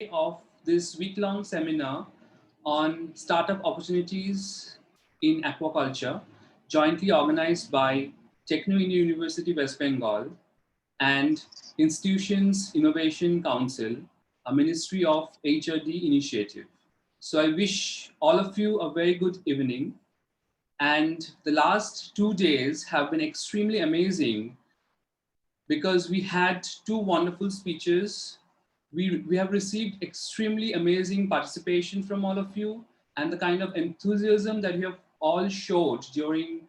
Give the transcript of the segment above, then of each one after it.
of this week-long seminar on startup opportunities in aquaculture, jointly organized by Techno India University West Bengal and Institutions Innovation Council, a Ministry of HRD initiative. So I wish all of you a very good evening. And the last 2 days have been extremely amazing because we had two wonderful speeches. We have received extremely amazing participation from all of you, and the kind of enthusiasm that you have all showed during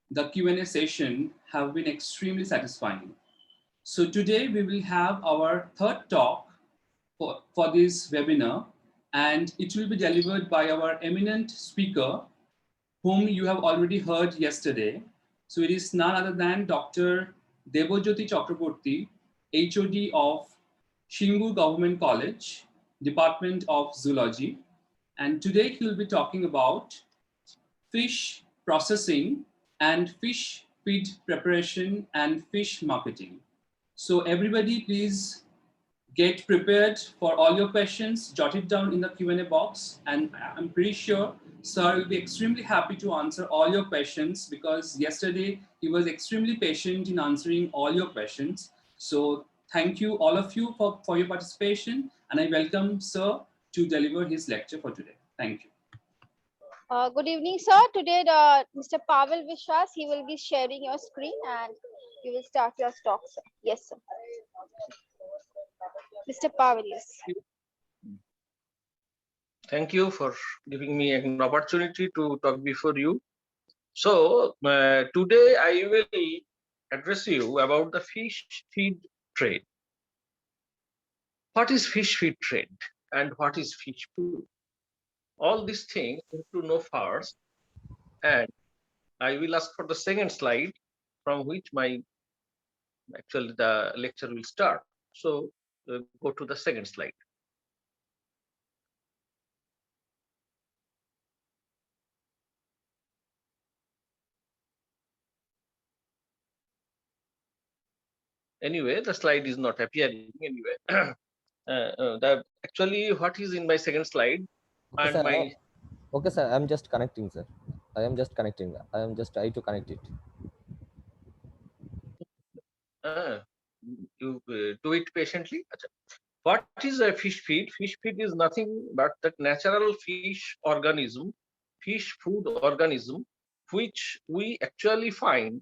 the Q&A session have been extremely satisfying. So today we will have our third talk for this webinar, and it will be delivered by our eminent speaker, whom you have already heard yesterday. So it is none other than Dr. Debajyoti Chakrabarty, HOD of Shingur Government College, Department of Zoology. And today he will be talking about fish processing and fish feed preparation and fish marketing. So everybody please get prepared for all your questions, jot it down in the Q&A box, and I'm pretty sure sir will be extremely happy to answer all your questions because yesterday he was extremely patient in answering all your questions. So thank you all of you for your participation, and I welcome sir to deliver his lecture for today. Thank you. Good evening, sir. Today, Mr. Pavel Vishwas, he will be sharing your screen and you will start your talk, sir. Yes, sir. Mr. Pavel, yes. Thank you for giving me an opportunity to talk before you. So today I will address you about the fish feed trade. What is fish feed trade and what is fish food? All these things you have to know first, and I will ask for the second slide from which actually the lecture will start. So go to the second slide. Anyway, the slide is not appearing anyway. Actually, what is in my second slide Okay, and sir. my Okay, sir. I'm just connecting, sir. I am just connecting. I am just trying to connect it. you do it patiently. What is a fish feed? Fish feed is nothing but the natural fish organism, fish food organism, which we actually find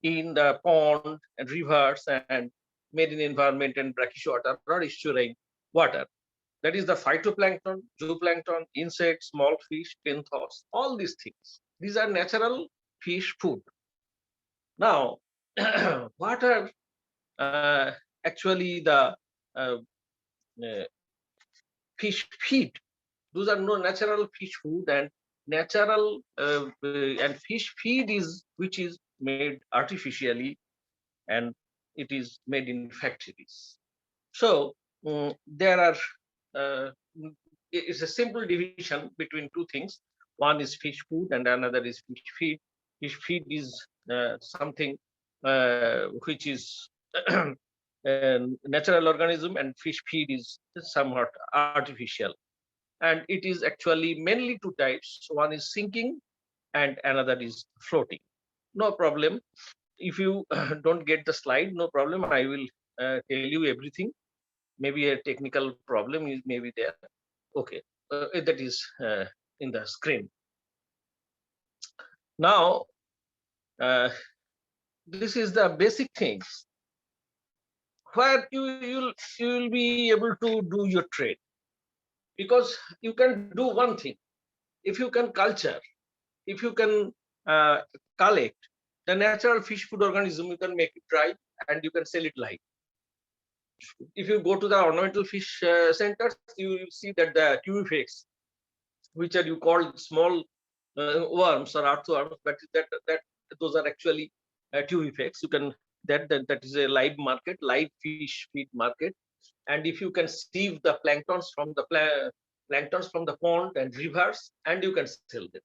in the pond and rivers and marine environment and brackish water or estuarine water. That is the phytoplankton, zooplankton, insects, small fish, penthos, all these things. These are natural fish food. Now, what are actually the uh, uh, fish feed? Those are no natural fish food, and natural and fish feed is which is made artificially, and it is made in factories. So there are it's a simple division between two things. One is fish food and another is fish feed. Fish feed is something which is a natural organism, and fish feed is somewhat artificial. And it is actually mainly two types. One is sinking and another is floating. No problem. If you don't get the slide, no problem. I will tell you everything. Maybe a technical problem is maybe there. Okay, that is in the screen. Now, this is the basic things where you'll be able to do your trade, because you can do one thing. If you can culture, if you can collect the natural fish food organism, you can make it dry and you can sell it live. If you go to the ornamental fish centers, you will see that the tubifex, which are you call small worms or earthworms, but that those are actually tubifex. You can that is a live market, live fish feed market. And if you can sieve the planktons from the pond and rivers, and you can sell them.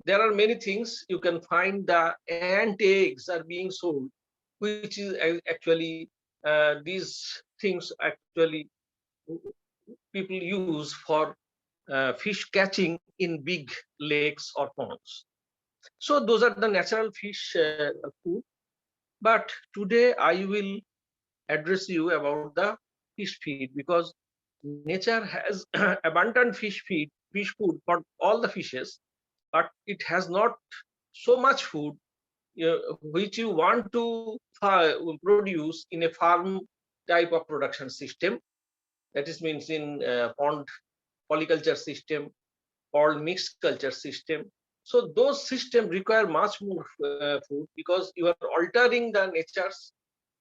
There are many things you can find. The ant eggs are being sold, which is actually these things actually people use for fish catching in big lakes or ponds. So those are the natural fish food. But today I will address you about the fish feed, because nature has abundant fish food for all the fishes, but it has not so much food which you want to produce in a farm type of production system. That is means in pond polyculture system or mixed culture system. So those systems require much more food, because you are altering the nature's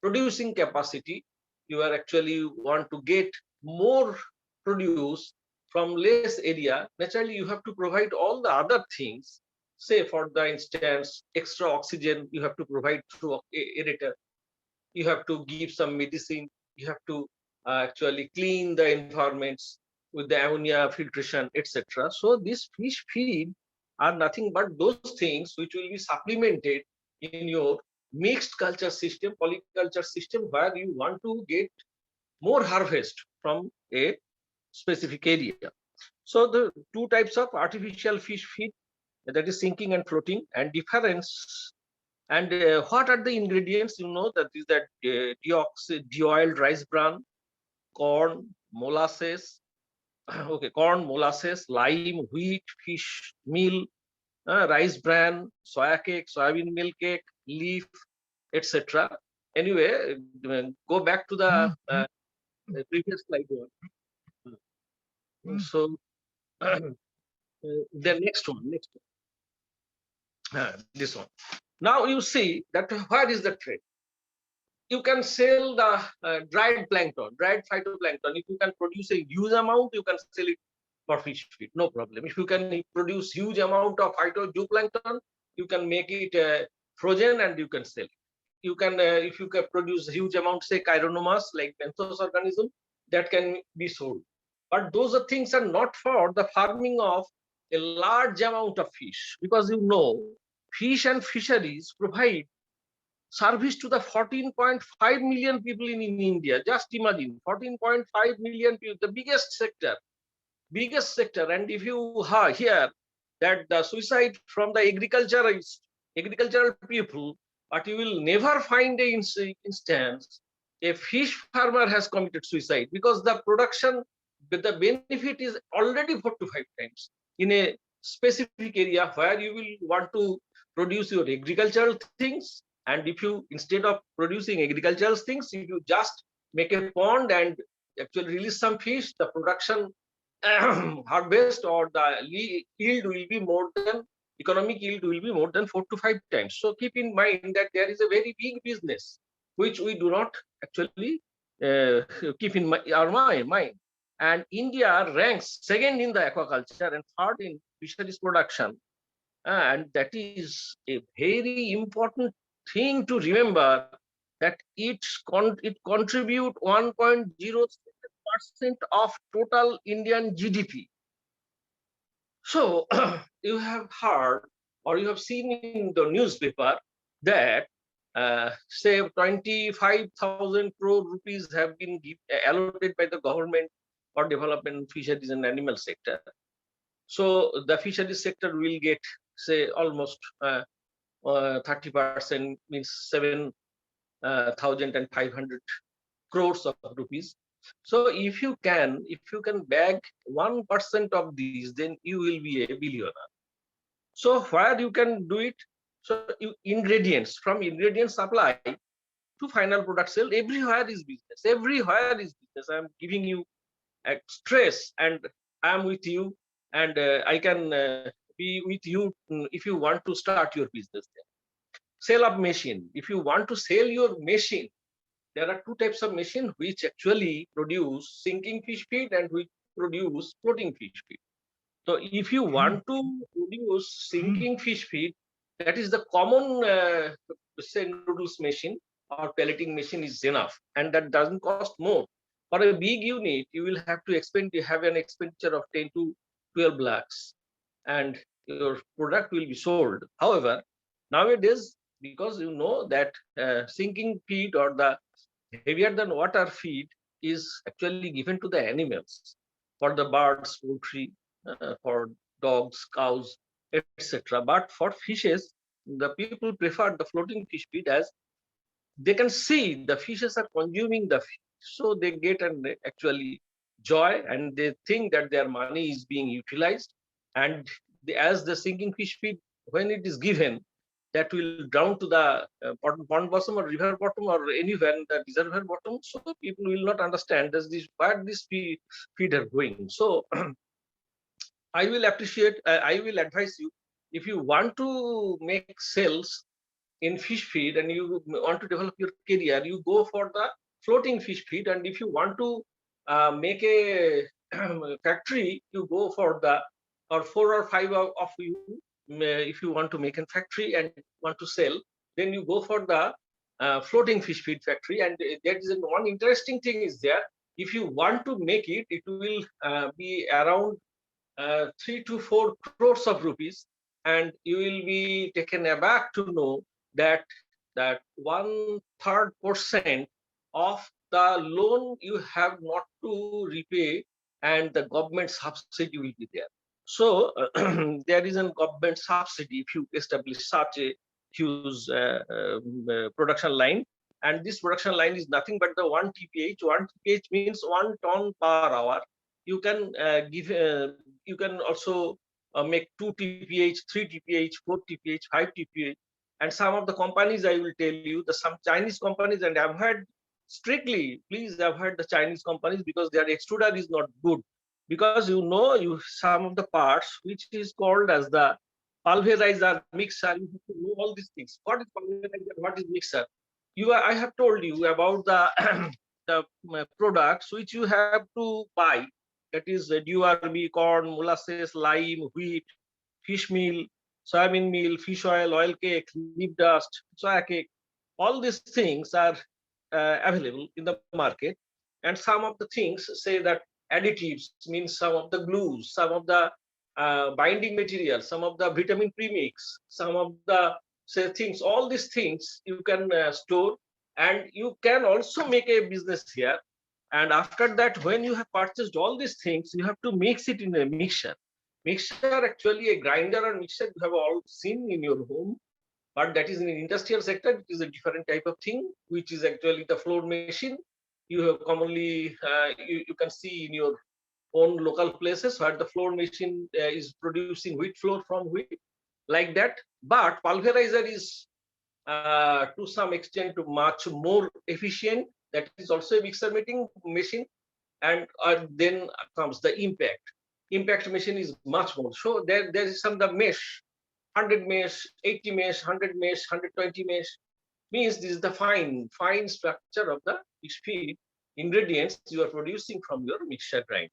producing capacity. You are actually want to get more produce from less area. Naturally, you have to provide all the other things. Say, for the instance, extra oxygen you have to provide through aerator. You have to give some medicine. You have to actually clean the environments with the ammonia filtration, etc. So these fish feed are nothing but those things which will be supplemented in your mixed culture system, polyculture system, where you want to get more harvest from a specific area. So the two types of artificial fish feed, that is sinking and floating, and difference. And what are the ingredients? You know, that is that de-oiled rice bran, corn, molasses, okay, corn, molasses, lime, wheat, fish meal, rice bran, soya cake, soybean meal cake, leaf, etc. Anyway, go back to the previous slide one. So the next one, this one. Now you see that where is the trade? You can sell the dried plankton, dried phytoplankton. If you can produce a huge amount, you can sell it for fish feed, no problem. If you can produce huge amount of phytozooplankton, you can make it frozen and you can sell it. You can, if you can produce huge amount, say chironomas like benthos organism, that can be sold. But those are things are not for the farming of a large amount of fish, because you know, fish and fisheries provide service to the 14.5 million people in India. Just imagine 14.5 million people, the biggest sector. And if you hear that the suicide from the agricultural people, but you will never find a instance a fish farmer has committed suicide, because the production, the benefit is already 4 to 5 times in a specific area where you will want to produce your agricultural things. And if you, instead of producing agricultural things, if you just make a pond and actually release some fish, the production harvest or the yield will be more than, economic yield will be more than 4 to 5 times. So keep in mind that there is a very big business which we do not actually keep in our mind. And India ranks second in the aquaculture and third in fisheries production. And that is a very important thing to remember, that it contribute 1.07% of total Indian GDP. So you have heard or you have seen in the newspaper that say 25,000 crore rupees have been allocated by the government for development fisheries and animal sector. So the fisheries sector will get, say, almost 30%, means 7,500 crores of rupees. So if you can bag 1% of these, then you will be a billionaire. So where you can do it? So ingredients, from ingredient supply to final product sale, everywhere is business. Everywhere is business. I'm giving you a stress, and I'm with you, and I can be with you if you want to start your business. Sale of machine. If you want to sell your machine, there are two types of machine which actually produce sinking fish feed and which produce floating fish feed. So if you want to produce sinking fish feed, that is the common say noodles machine or pelleting machine is enough, and that doesn't cost more. For a big unit, you will have to have an expenditure of 10 to 12 lakhs, and your product will be sold. However, nowadays, because you know that sinking feed or the heavier than water feed is actually given to the animals. for the birds, poultry, for dogs, cows, etc. But for fishes, the people prefer the floating fish feed, as they can see the fishes are consuming the fish, so they get an actually joy, and they think that their money is being utilized. And as the sinking fish feed, when it is given, that will down to the pond bottom or river bottom or anywhere in the reservoir bottom, so people will not understand this where this feed are going. So I will advise you, if you want to make sales in fish feed and you want to develop your career, you go for the floating fish feed. And if you want to make a factory, you go for the, or four or five of you, if you want to make a factory and want to sell, then you go for the floating fish feed factory. And that is one interesting thing is there. If you want to make it, it will be around 3 to 4 crores of rupees, and you will be taken aback to know that 1/3% of the loan you have not to repay, and the government subsidy will be there. So there is a government subsidy if you establish such a huge production line. And this production line is nothing but the 1 TPH. 1 TPH means 1 ton per hour. You can you can also make 2 TPH, 3 TPH, 4 TPH, 5 TPH. And some of the companies, I will tell you, some Chinese companies, and avoid strictly, please avoid the Chinese companies, because their extruder is not good. Because some of the parts which is called as the pulverizer, mixer, you have to know all these things. What is pulverizer? What is mixer? I have told you about the the products which you have to buy. That is DRB, corn, molasses, lime, wheat, fish meal, soybean meal, fish oil cake, leaf dust, soya cake. All these things are available in the market. And some of the things say that additives means some of the glues, some of the binding materials, some of the vitamin premix, some of the say things. All these things you can store, and you can also make a business here. And after that, when you have purchased all these things, you have to mix it in a mixture. Mixture, actually a grinder or mixture, you have all seen in your home, but that is in the industrial sector. It is a different type of thing, which is actually the floor machine. You have commonly you can see in your own local places where the floor machine is producing wheat flour from wheat, like that. But pulverizer is to some extent much more efficient. That is also a mixer making machine. And then comes the impact machine is much more. So there is some the mesh, 100 mesh, 80 mesh, 100 mesh, 120 mesh, means this is the fine structure of the fish feed ingredients you are producing from your mixture grinder.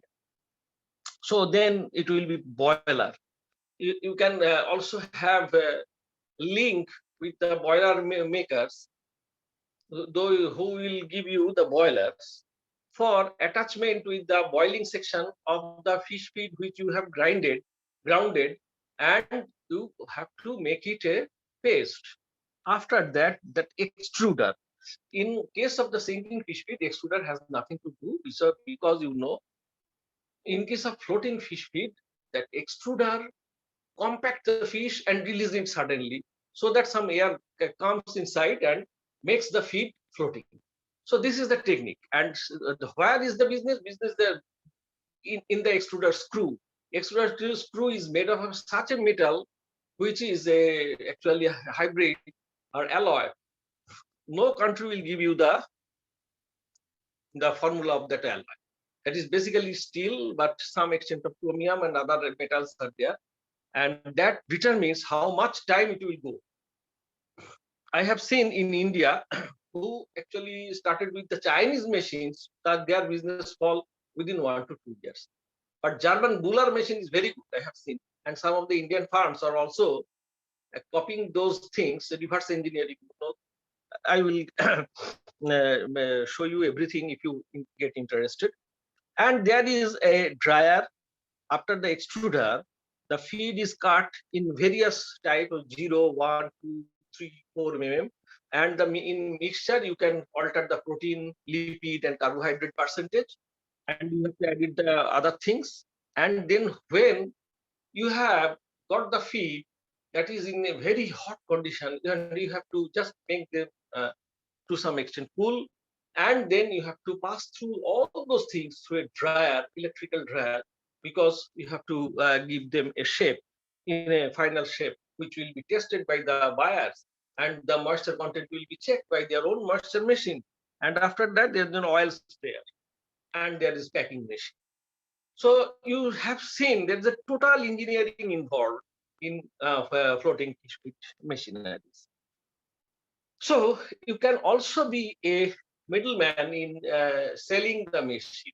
So then it will be boiler. You can also have a link with the boiler makers, who will give you the boilers for attachment with the boiling section of the fish feed which you have grounded, and you have to make it a paste. After that, that extruder. In case of the sinking fish feed, extruder has nothing to do, because in case of floating fish feed, that extruder compact the fish and release it suddenly, so that some air comes inside and makes the feed floating. So this is the technique. And where is the business? Business there in the extruder screw. Extruder screw is made of such a metal which is actually a hybrid or alloy. No country will give you the formula of that alloy. That is basically steel, but some extent of chromium and other metals are there, and that determines how much time it will go. I have seen in India who actually started with the Chinese machines, that their business fall within 1 to 2 years. But German Buller machine is very good, I have seen. And some of the Indian firms are also copying those things, reverse engineering. I will show you everything if you get interested. And there is a dryer. After the extruder, the feed is cut in various types of 0, 1, 2, 3, 4 mm. And in mixture, you can alter the protein, lipid, and carbohydrate percentage. and you have to edit the other things. And then when you have got the feed that is in a very hot condition, and you have to just make them to some extent cool, and then you have to pass through all those things through a dryer, electrical dryer, because you have to give them a shape, in a final shape, which will be tested by the buyers, and the moisture content will be checked by their own moisture machine. And after that, there's an oil sprayer, and there is packing machine. So you have seen there's a total engineering involved in floating fish machineries. So you can also be a middleman in selling the machine,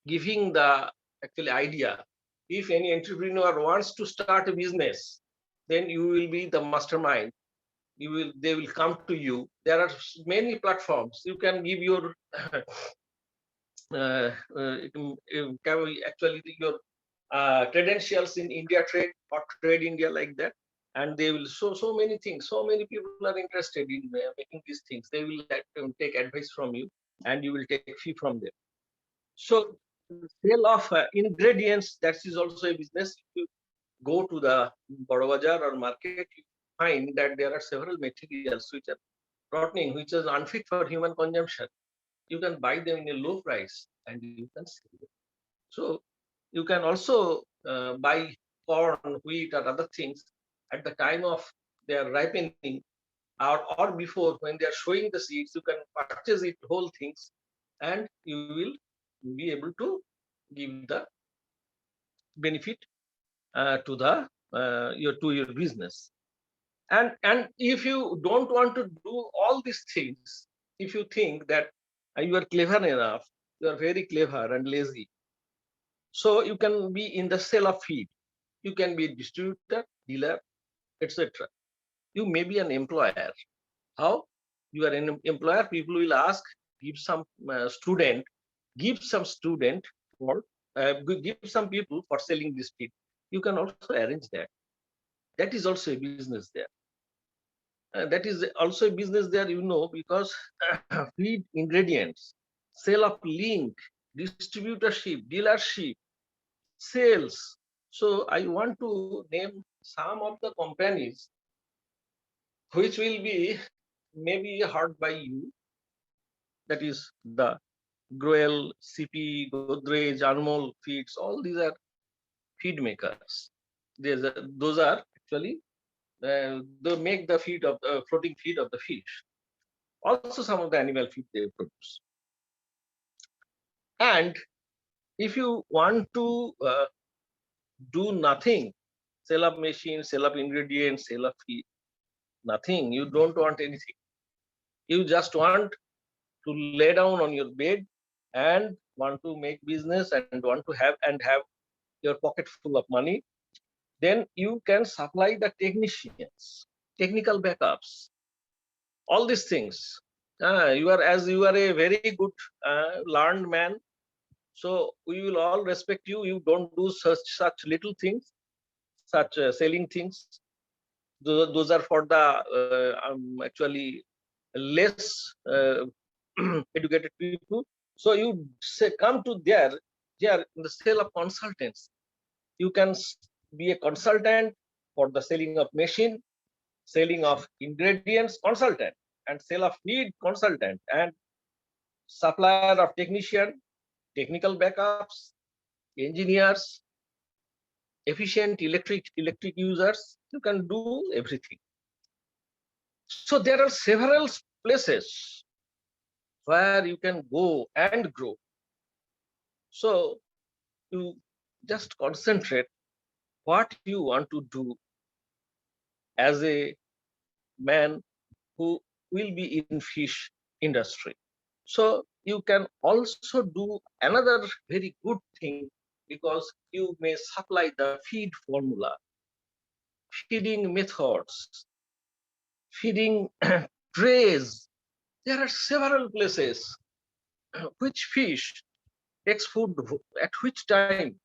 giving the actual idea. If any entrepreneur wants to start a business, then you will be the mastermind. They will come to you. There are many platforms. You can give your actually your credentials in India Trade or Trade India, like that, and they will so many things. So many people are interested in making these things. They will take advice from you, and you will take fee from them. So sale of ingredients, that is also a business. If you go to the Bada Bazar or market, you find that there are several materials which are rotting, which is unfit for human consumption. You can buy them in a low price and you can sell them. So you can also buy corn, wheat, or other things at the time of their ripening, or before, when they are showing the seeds. You can purchase it whole things, and you will be able to give the benefit to the your business. And if you don't want to do all these things, if you think that you are clever enough, you are very clever and lazy, so you can be in the sale of feed. You can be a distributor, dealer, etc. You may be an employer. How? You are an employer. People will ask, give some student, give some student for, give some people for selling this feed. You can also arrange that. That is also a business there. That is also a business there, because feed ingredients, sale of link, distributorship, dealership, sales. So I want to name some of the companies which will be maybe heard by you. That is the Groel, CP, Godrej, Anmol feeds. All these are feed makers. Those are actually they make the feed of the floating feed of the fish. Also, some of the animal feed they produce. And if you want to do nothing, sell up machines, sell up ingredients, sell up feed, nothing. You don't want anything. You just want to lay down on your bed and want to make business and want to have your pocket full of money. Then you can supply the technicians, technical backups, all these things. You are a very good learned man, so we will all respect you. You don't do such little things, such selling things. Those are for the actually less educated people. So you come to there in the sale of consultants. You can be a consultant for the selling of machine, selling of ingredients, consultant, and sale of feed, consultant, and supplier of technician, technical backups, engineers, efficient electric users. You can do everything. So there are several places where you can go and grow. So you just concentrate what you want to do as a man who will be in fish industry. So you can also do another very good thing, because you may supply the feed formula, feeding methods, feeding trays. There are several places which fish takes food at which time,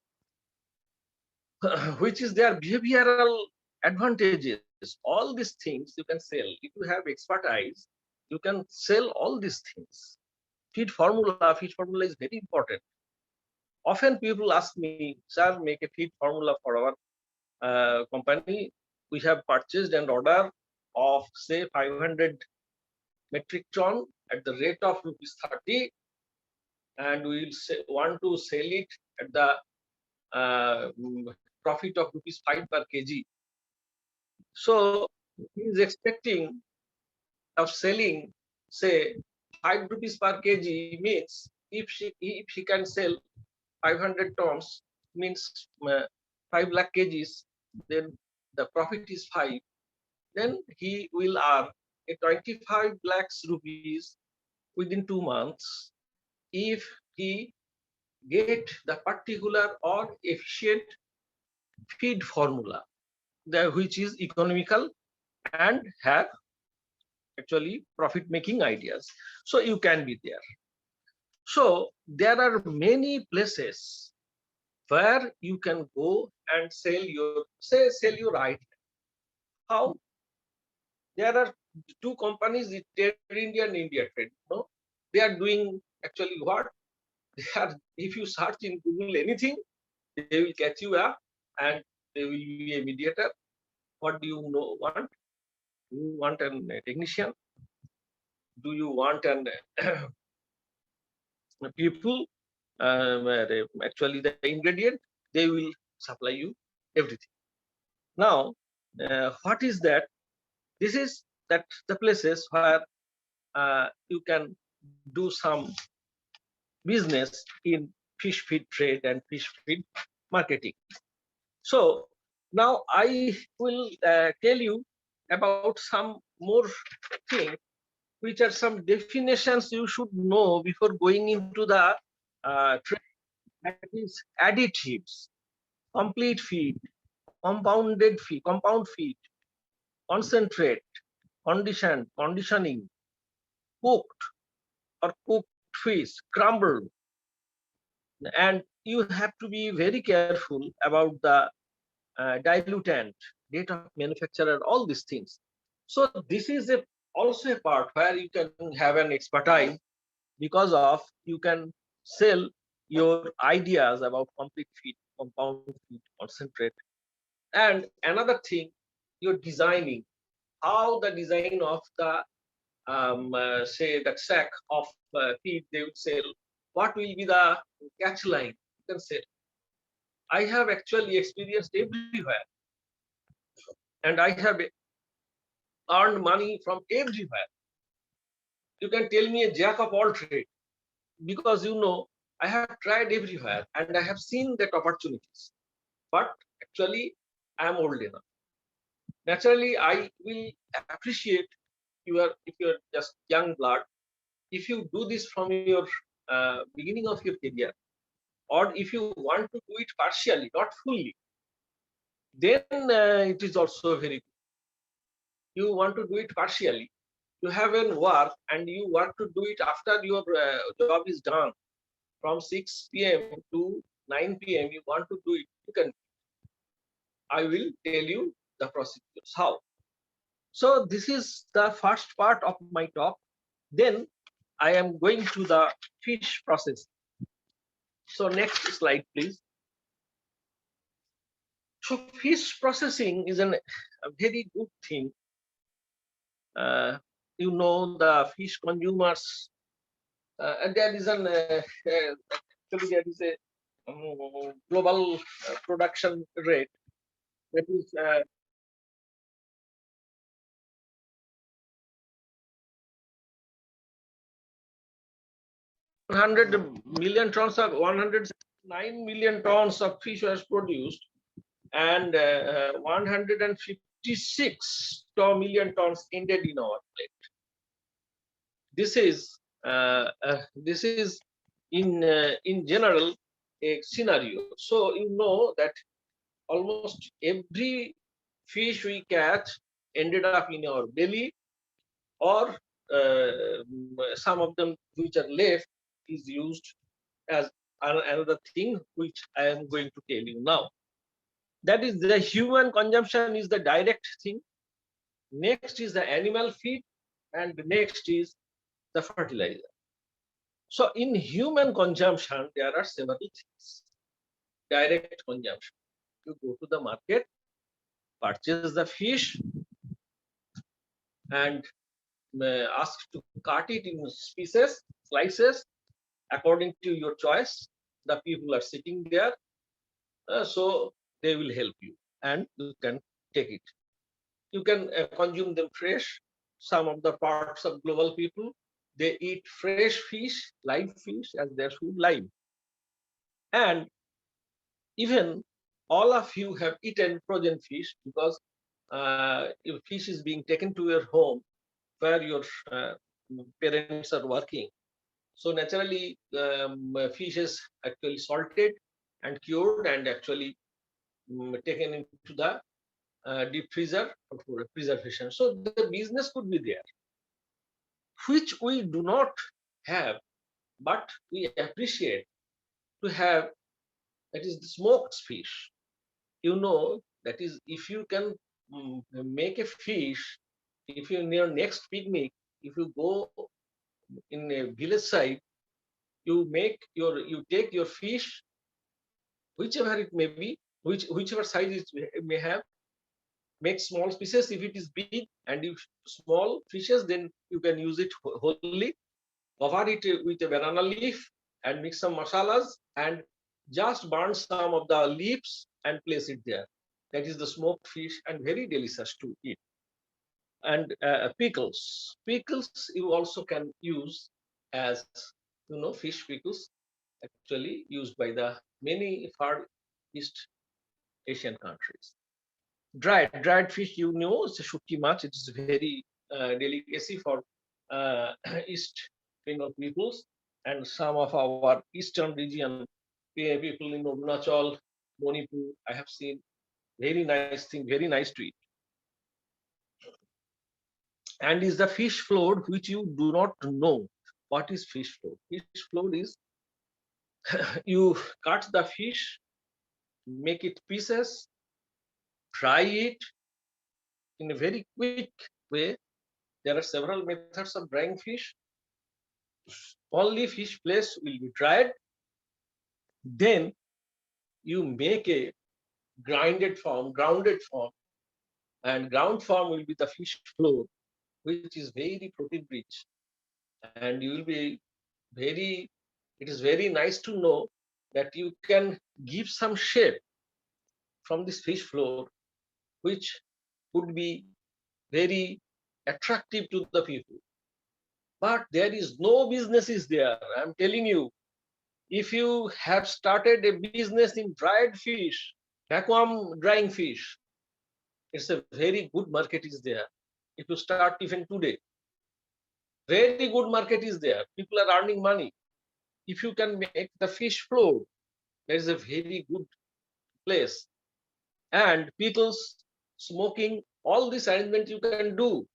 which is their behavioral advantages. All these things you can sell. If you have expertise, you can sell all these things. Feed formula is very important. Often people ask me, sir, make a feed formula for our company. We have purchased an order of say 500 metric ton at the rate of rupees 30, and we will want to sell it at the profit of rupees 5 per kg. So he is expecting of selling say 5 rupees per kg, means if she can sell 500 tons, means 5 lakh kgs, then the profit is 5. Then he will earn a 25 lakhs rupees within 2 months if he get the particular or efficient feed formula, which is economical and have actually profit making ideas. So you can be there. So there are many places where you can go and sell your idea. How? There are two companies, Trade India and India Trade. No, they are doing actually what? They are, if you search in Google anything, they will catch you up and they will be a mediator. What do you want? Do you want a technician? Do you want an people? Actually, the ingredient, they will supply you everything. Now, what is that? This is that the places where you can do some business in fish feed trade and fish feed marketing. So now I will tell you about some more things, which are some definitions you should know before going into the trade. That is additives, complete feed, compounded feed, compound feed, concentrate, conditioning, cooked or cooked fish, crumbled. And you have to be very careful about the dilutant, date of manufacturer, all these things. So this is also a part where you can have an expertise, because of you can sell your ideas about complete feed, compound feed, concentrate. And another thing, you're designing how the design of the say that sack of feed they would sell, what will be the catch line you can sell. I have actually experienced everywhere, and I have earned money from everywhere. You can tell me a jack of all trade, because I have tried everywhere and I have seen that opportunities. But actually, I am old enough. Naturally, I will appreciate if you are just young blood. If you do this from your beginning of your career, or if you want to do it partially, not fully, then it is also very good. You want to do it partially, you have an work and you want to do it after your job is done, from 6 p.m. to 9 p.m. you want to do it, you can. I will tell you the procedures how. So this is the first part of my talk. Then I am going to the fish process. So next slide, please. So fish processing is a very good thing. The fish consumers, and there is an actually there is a global production rate that is 100 million tons of 109 million tons of fish was produced, and 156 million tons ended in our plate. This is in general a scenario. So you know that almost every fish we catch ended up in our belly, or some of them which are left is used as another thing, which I am going to tell you now. That is, the human consumption is the direct thing. Next is the animal feed, and the next is the fertilizer. So in human consumption, there are several things. Direct consumption. You go to the market, purchase the fish, and ask to cut it in pieces, slices, according to your choice. The people are sitting there, so they will help you, and you can take it. You can consume them fresh. Some of the parts of global people, they eat fresh fish, live fish as their food live. And even all of you have eaten frozen fish, because if fish is being taken to your home where your parents are working. So naturally, fish is actually salted and cured and actually taken into the deep freezer for preservation. So the business could be there, which we do not have, but we appreciate to have. That is the smoked fish. You know, that is, if you can make a fish, if you near next picnic, if you go in a village side, you take your fish, whichever it may be, whichever size it may have, make small pieces if it is big, and if small fishes, then you can use it wholly, cover it with a banana leaf and mix some masalas and just burn some of the leaves and place it there. That is the smoked fish and very delicious to eat. And pickles you also can use as, fish pickles, actually used by the many far east Asian countries. Dried fish, it's a shuki mach. It is very delicacy for uh, East Bengal peoples, and some of our eastern region people in Arunachal, Manipur. I have seen very nice thing, very nice to eat. And is the fish float, which you do not know what is fish float. Fish float is you cut the fish, make it pieces, fry it in a very quick way. There are several methods of drying fish. Only fish place will be dried. Then you make a grounded form, and ground form will be the fish float, which is very protein rich. And you will be very, it is very nice to know that you can give some shape from this fish float, which would be very attractive to the people. But there is no business is there. I'm telling you, if you have started a business in dried fish, vacuum drying fish, it's a very good market is there. If you start even today, very good market is there. People are earning money. If you can make the fish float, there is a very good place. And pickles, smoking, all this arrangement you can do.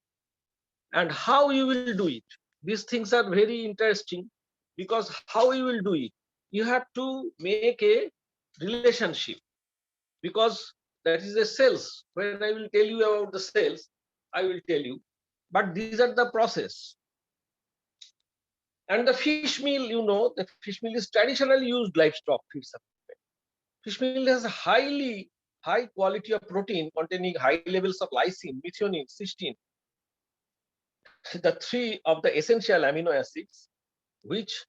And how you will do it? These things are very interesting, because how you will do it? You have to make a relationship, because that is a sales. When I will tell you about the sales, I will tell you. But these are the process. And the fish meal, the fish meal is traditionally used livestock feed supplement. Fish meal has a high quality of protein containing high levels of lysine, methionine, cysteine, the three of the essential amino acids which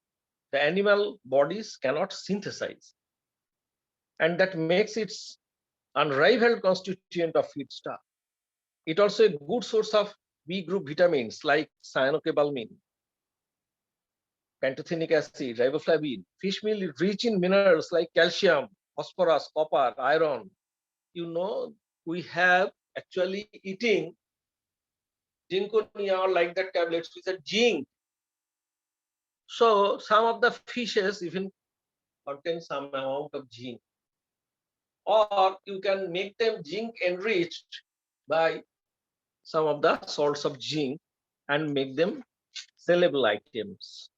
the animal bodies cannot synthesize, and that makes it unrivaled constituent of feedstuff. It also a good source of B group vitamins like cyanocobalamin, pantothenic acid, riboflavin. Fish meal is rich in minerals like calcium, phosphorus, copper, iron. We have actually eating zinconia or like that tablets with a zinc. So some of the fishes even contain some amount of zinc. Or you can make them zinc enriched by some of the salts of zinc and make them sellable items.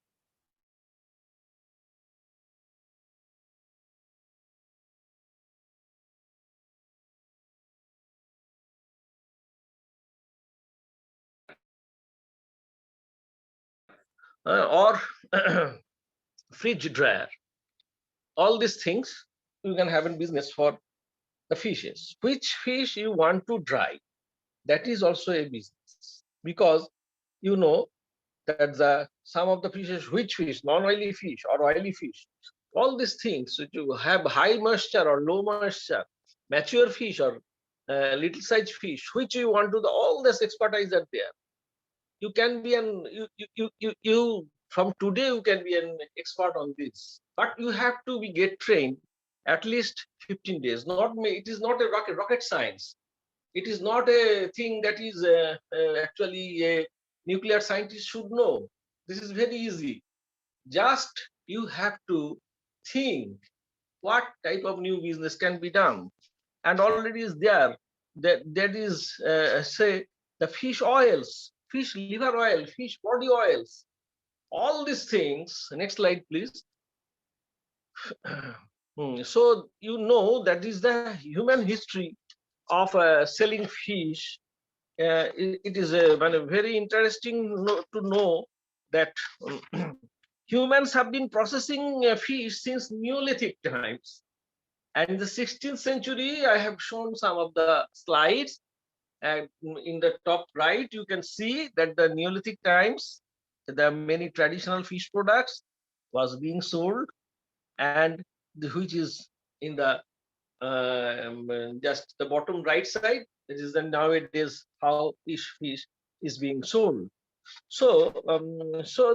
Or fridge dryer. All these things you can have in business for the fishes. Which fish you want to dry, that is also a business, because you know that some of the fishes, which fish, non-oily fish or oily fish, all these things, which you have high moisture or low moisture, mature fish or little size fish, which you want to, all this expertise are there. You can be you from today you can be an expert on this, but you have to be get trained at least 15 days. It is not a rocket science. It is not a thing that is actually a nuclear scientist should know. This is very easy. Just you have to think what type of new business can be done, and already is there. That is say the fish oils, fish liver oil, fish body oils, all these things. Next slide, please. So you know that is the human history of selling fish. It is very interesting to know that humans have been processing fish since Neolithic times. And in the 16th century, I have shown some of the slides. And in the top right, you can see that the Neolithic times, the many traditional fish products was being sold, and which is in the just the bottom right side. This is the nowadays how fish is being sold. So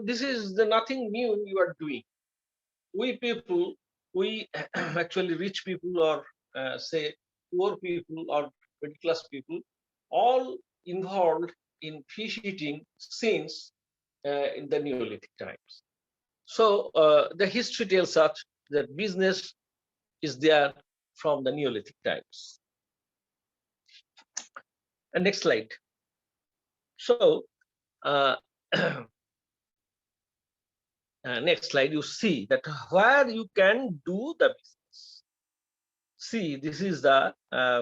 this is the nothing new you are doing. We people, we actually rich people or say poor people or middle class people, all involved in fish eating since in the Neolithic times. So the history tells us that business is there from the Neolithic times. And next slide. So next slide, you see that where you can do the business. See, this is the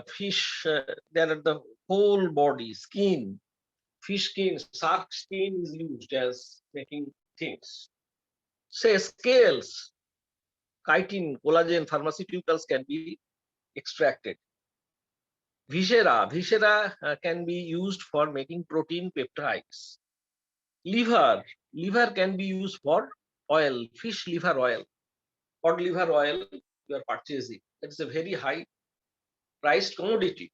fish. There are the whole body, skin, fish skin, shark skin is used as making things. Say scales, chitin, collagen, pharmaceuticals can be extracted. Viscera can be used for making protein peptides. Liver can be used for oil, fish liver oil, cod liver oil you are purchasing. That's a very high priced commodity.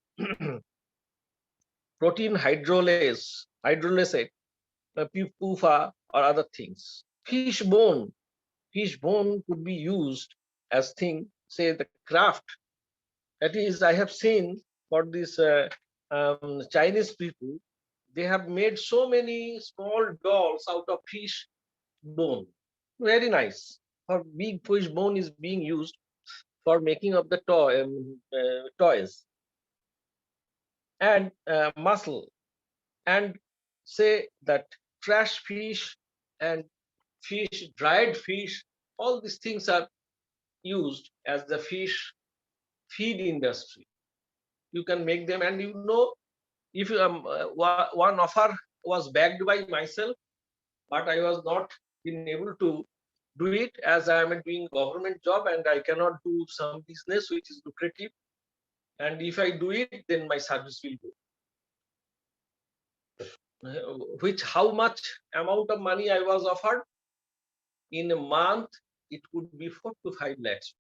Protein hydrolase, PUFA or other things. Fish bone could be used as thing, say the craft. That is, I have seen for this Chinese people, they have made so many small dolls out of fish bone. Very nice. For big fish bone is being used for making of the toys. And muscle, and say that trash fish and fish, dried fish, all these things are used as the fish feed industry. You can make them, and you know, if one offer was backed by myself, but I was not been able to do it as I am doing government job and I cannot do some business which is lucrative. And if I do it, then my service will go. Which how much amount of money I was offered in a month? It would be 4 to 5 lakhs.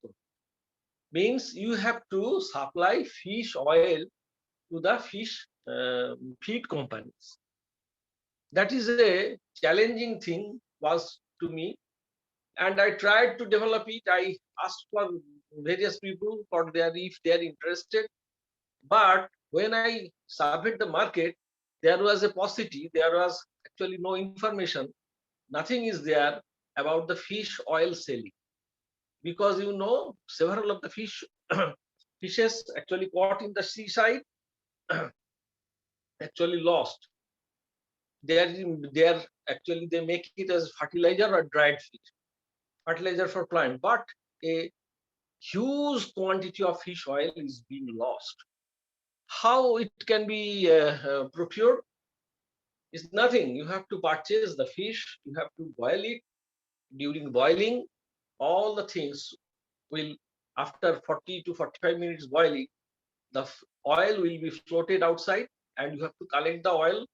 Means you have to supply fish oil to the fish feed companies. That is a challenging thing was to me, and I tried to develop it. I asked for various people for if they are interested, but when I surveyed the market, there was a paucity. There was actually no information. Nothing is there about the fish oil selling, because you know several of the fishes actually caught in the seaside actually lost. They are actually they make it as fertilizer or dried fish, fertilizer for plant, but a huge quantity of fish oil is being lost. How it can be procured is nothing. You have to purchase the fish, you have to boil it. During boiling, all the things will, after 40 to 45 minutes boiling, the oil will be floated outside, and you have to collect the oil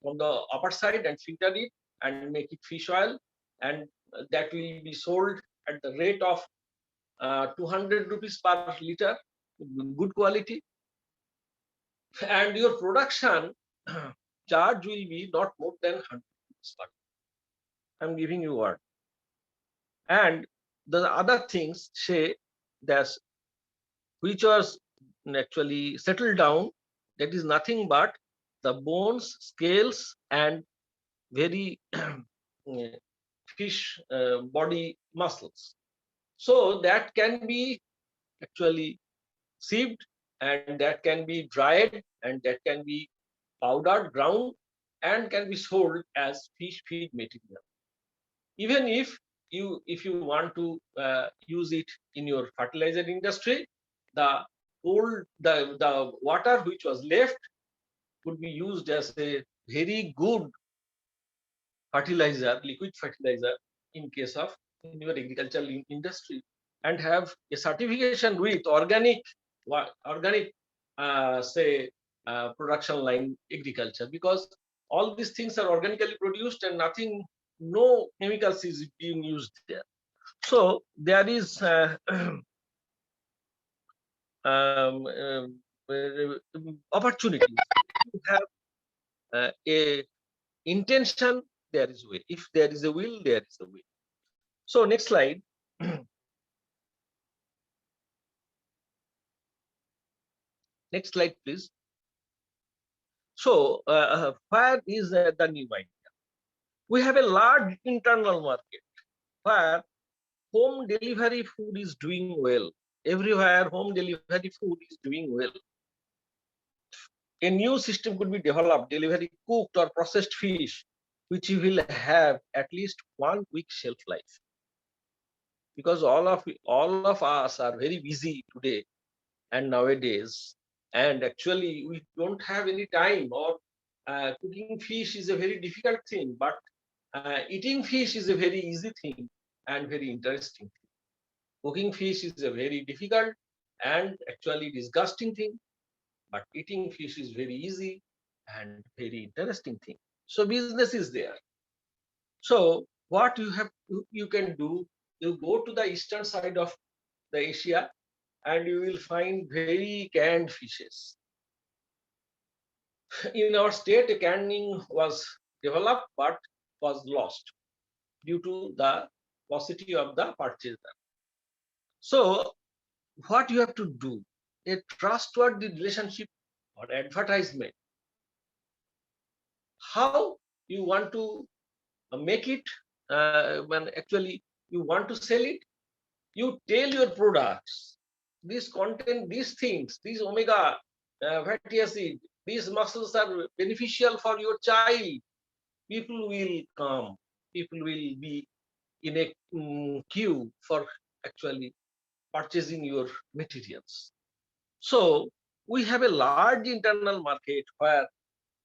from the upper side and filter it and make it fish oil, and that will be sold at the rate of 200 rupees per liter, good quality, and your production charge will be not more than 100 rupees per. I'm giving you word. And the other things say that which was actually settled down, that is nothing but the bones, scales, and very fish body muscles. So that can be actually sieved, and that can be dried, and that can be powdered, ground, and can be sold as fish feed material. Even if you want to use it in your fertilizer industry, the the water which was left could be used as a very good fertilizer, liquid fertilizer, in case of in your agricultural industry, and have a certification with organic say production line agriculture, because all these things are organically produced and nothing, no chemicals is being used there. So there is opportunities. You have a intention, there is will. If there is a will, there is a way. So next slide. Next slide, please. So where is the new idea? We have a large internal market where home delivery food is doing well. Everywhere home delivery food is doing well. A new system could be developed, delivery cooked or processed fish, which will have at least 1 week shelf life. Because all of us are very busy today and nowadays, and actually we don't have any time, or cooking fish is a very difficult thing, but eating fish is a very easy thing and very interesting thing. Cooking fish is a very difficult and actually disgusting thing, but eating fish is very easy and very interesting thing. So business is there. So what you can do, you go to the eastern side of the Asia, and you will find very canned fishes. In our state, canning was developed but was lost due to the paucity of the purchaser. So what you have to do, a trustworthy relationship or advertisement. How you want to make it, when actually you want to sell it, you tell your products, this content, these things, these omega fatty acid, these muscles are beneficial for your child. People will come, people will be in a queue for actually purchasing your materials. So we have a large internal market where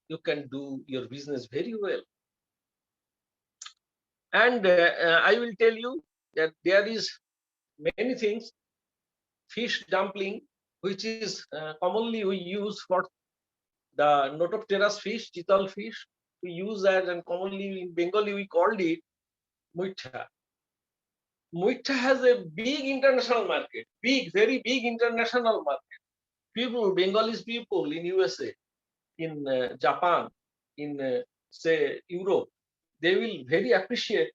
you can do your business very well. And I will tell you that there is many things. Fish dumpling, which is commonly we use for the notopteras fish, chital fish, we use that, and commonly in Bengali we called it muitha. Muitha has a big international market, big, very big international market. People, Bengalis people in USA, in Japan, in say Europe, they will very appreciate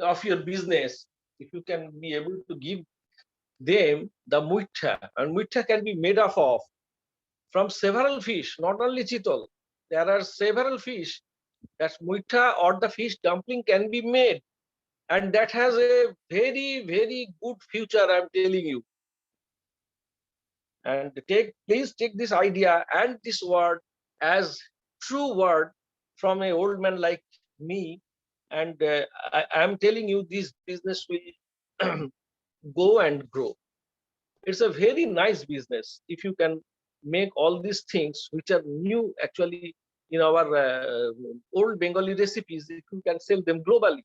of your business if you can be able to give them the muitha. And muitha can be made up of from several fish, not only chital. There are several fish that muitha or the fish dumpling can be made, and that has a very, very good future, I'm telling you. And please take this idea and this word as true word from an old man like me, and I am telling you this business will go and grow. It's a very nice business if you can make all these things which are new actually in our old Bengali recipes, if you can sell them globally.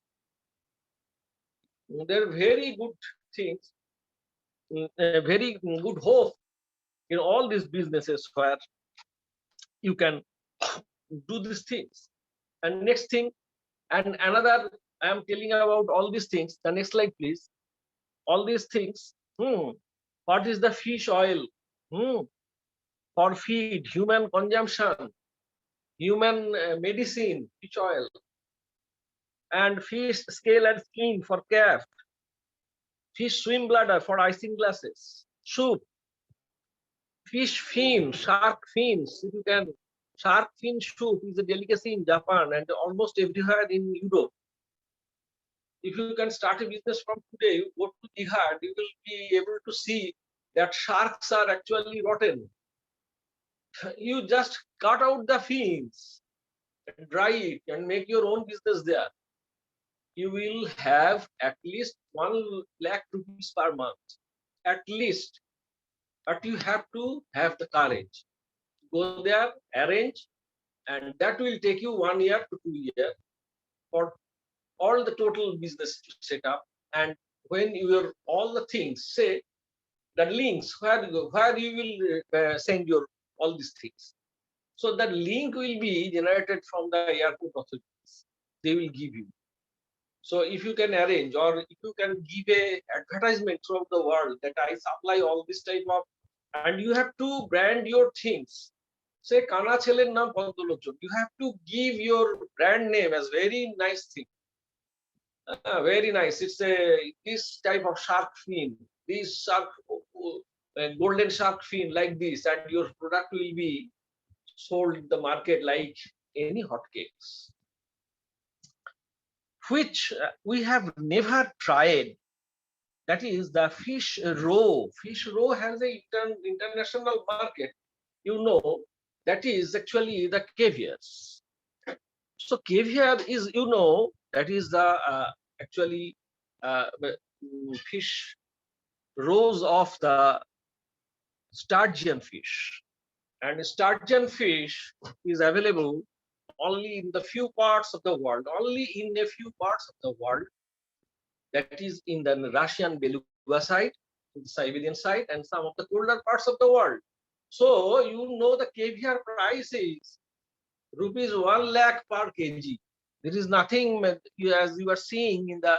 There are very good things, very good hope in all these businesses where you can do these things. And next thing, and another, I am telling about all these things. The next slide, please. All these things. What is the fish oil? For feed, human consumption, human medicine, fish oil, and fish scale and skin for craft, fish swim bladder for icing glasses, soup, fish fin, shark fins. If you can, shark fin soup is a delicacy in Japan and almost everywhere in Europe. If you can start a business from today, you go to Dihad, you will be able to see that sharks are actually rotten. You just cut out the fins, dry it, and make your own business there. You will have at least 1 lakh rupees per month, at least. But you have to have the courage. Go there, arrange, and that will take you 1 year to 2 years for all the total business to set up. And when you are all the things, say the links where you will send your all these things. So that link will be generated from the airport authorities. They will give you. So if you can arrange, or if you can give a advertisement throughout the world that I supply all this type of, and you have to brand your things. Say Kana Chelen Naam Padolochon. You have to give your brand name as very nice thing. Very nice. It's this type of shark fin, this shark, golden shark fin like this, and your product will be sold in the market like any hotcakes, which we have never tried. That is the fish roe. Fish roe has a international market. You know, that is actually the caviars. So caviar is, you know, that is the actually fish roes of the sturgeon fish. And sturgeon fish is available only in the few parts of the world, only in a few parts of the world. That is in the Russian Beluga side, the Siberian side, and some of the colder parts of the world. So you know the caviar price is rupees 1 lakh per kg. There is nothing, as you are seeing in the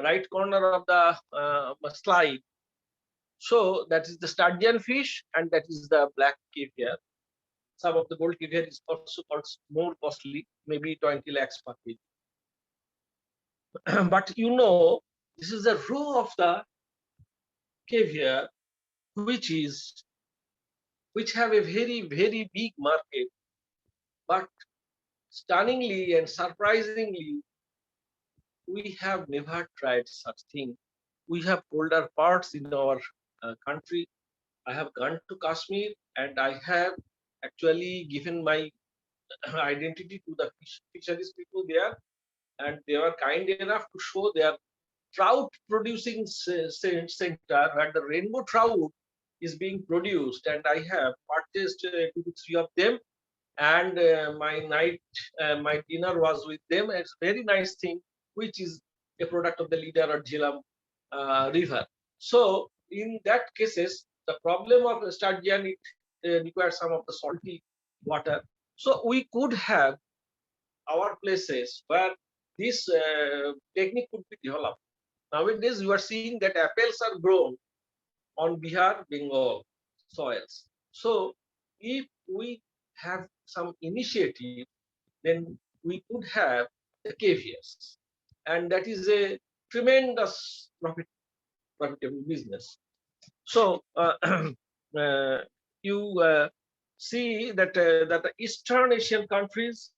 right corner of the slide. So that is the sturgeon fish, and that is the black caviar. Some of the gold caviar is also more costly, maybe 20 lakhs per kg. But you know, this is a row of the caviar, which have a very, very big market. But stunningly and surprisingly, we have never tried such thing. We have colder parts in our country. I have gone to Kashmir and I have actually given my identity to the fisheries people there, and they were kind enough to show their trout producing center where the rainbow trout is being produced, and I have purchased 2 to 3 of them, and my dinner was with them. It's a very nice thing, which is a product of the leader or Jhelum river. So in that cases, the problem of sturgeon, it requires some of the salty water. So we could have our places where this technique could be developed. Nowadays, you are seeing that apples are grown on Bihar, Bengal soils. So if we have some initiative, then we could have the caviars, and that is a tremendous profitable business. So you see that that the Eastern Asian countries,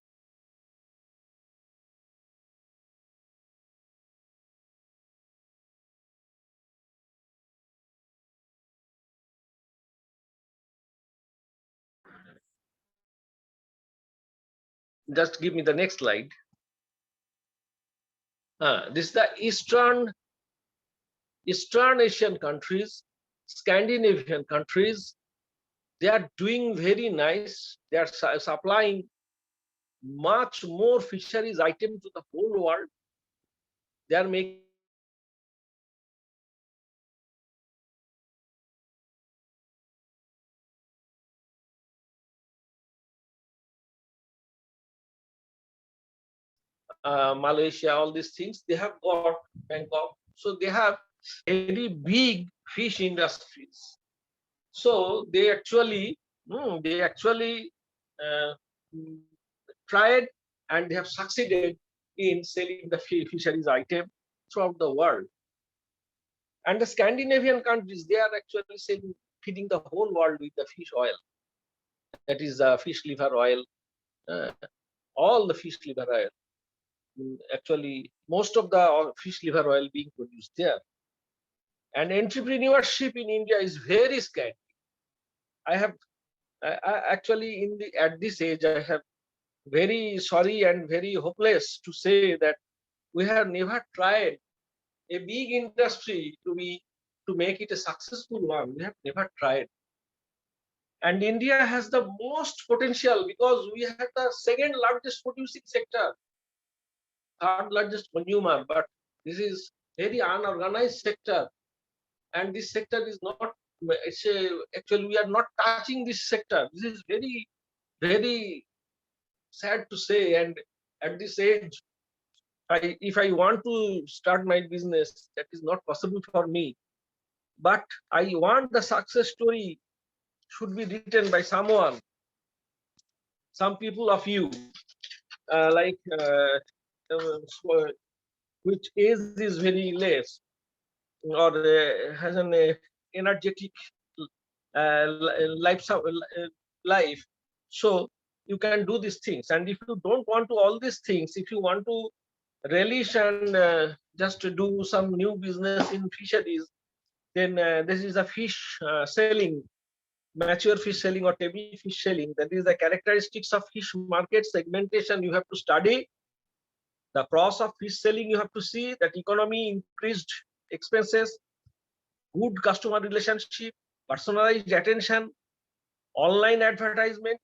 just give me the next slide. This is the Eastern Asian countries, Scandinavian countries. They are doing very nice. They are supplying much more fisheries item to the whole world. They are making Malaysia, all these things, they have got Bangkok. So they have very big fish industries. So they actually, uh, mm, tried and they have succeeded in selling the fisheries item throughout the world. And the Scandinavian countries, they are actually selling, feeding the whole world with the fish oil. That is fish liver oil, uh, all the fish liver oil. Actually, most of the fish liver oil being produced there. And entrepreneurship in India is very scanty. I have actually at this age, I have very sorry and very hopeless to say that we have never tried a big industry to make it a successful one. We have never tried. And India has the most potential because we have the second largest producing sector, third largest consumer, but this is very unorganized sector. And this sector is not, actually we are not touching this sector. This is very, very sad to say. And at this age, if I want to start my business, that is not possible for me. But I want the success story should be written by someone, some people of you, like which age is very less or has an energetic life. So you can do these things. And if you don't want to all these things, if you want to relish and just to do some new business in fisheries, then this is a fish selling, mature fish selling or table fish selling. That is the characteristics of fish market segmentation. You have to study the pros of fish selling. You have to see that economy, increased expenses, good customer relationship, personalized attention, online advertisement.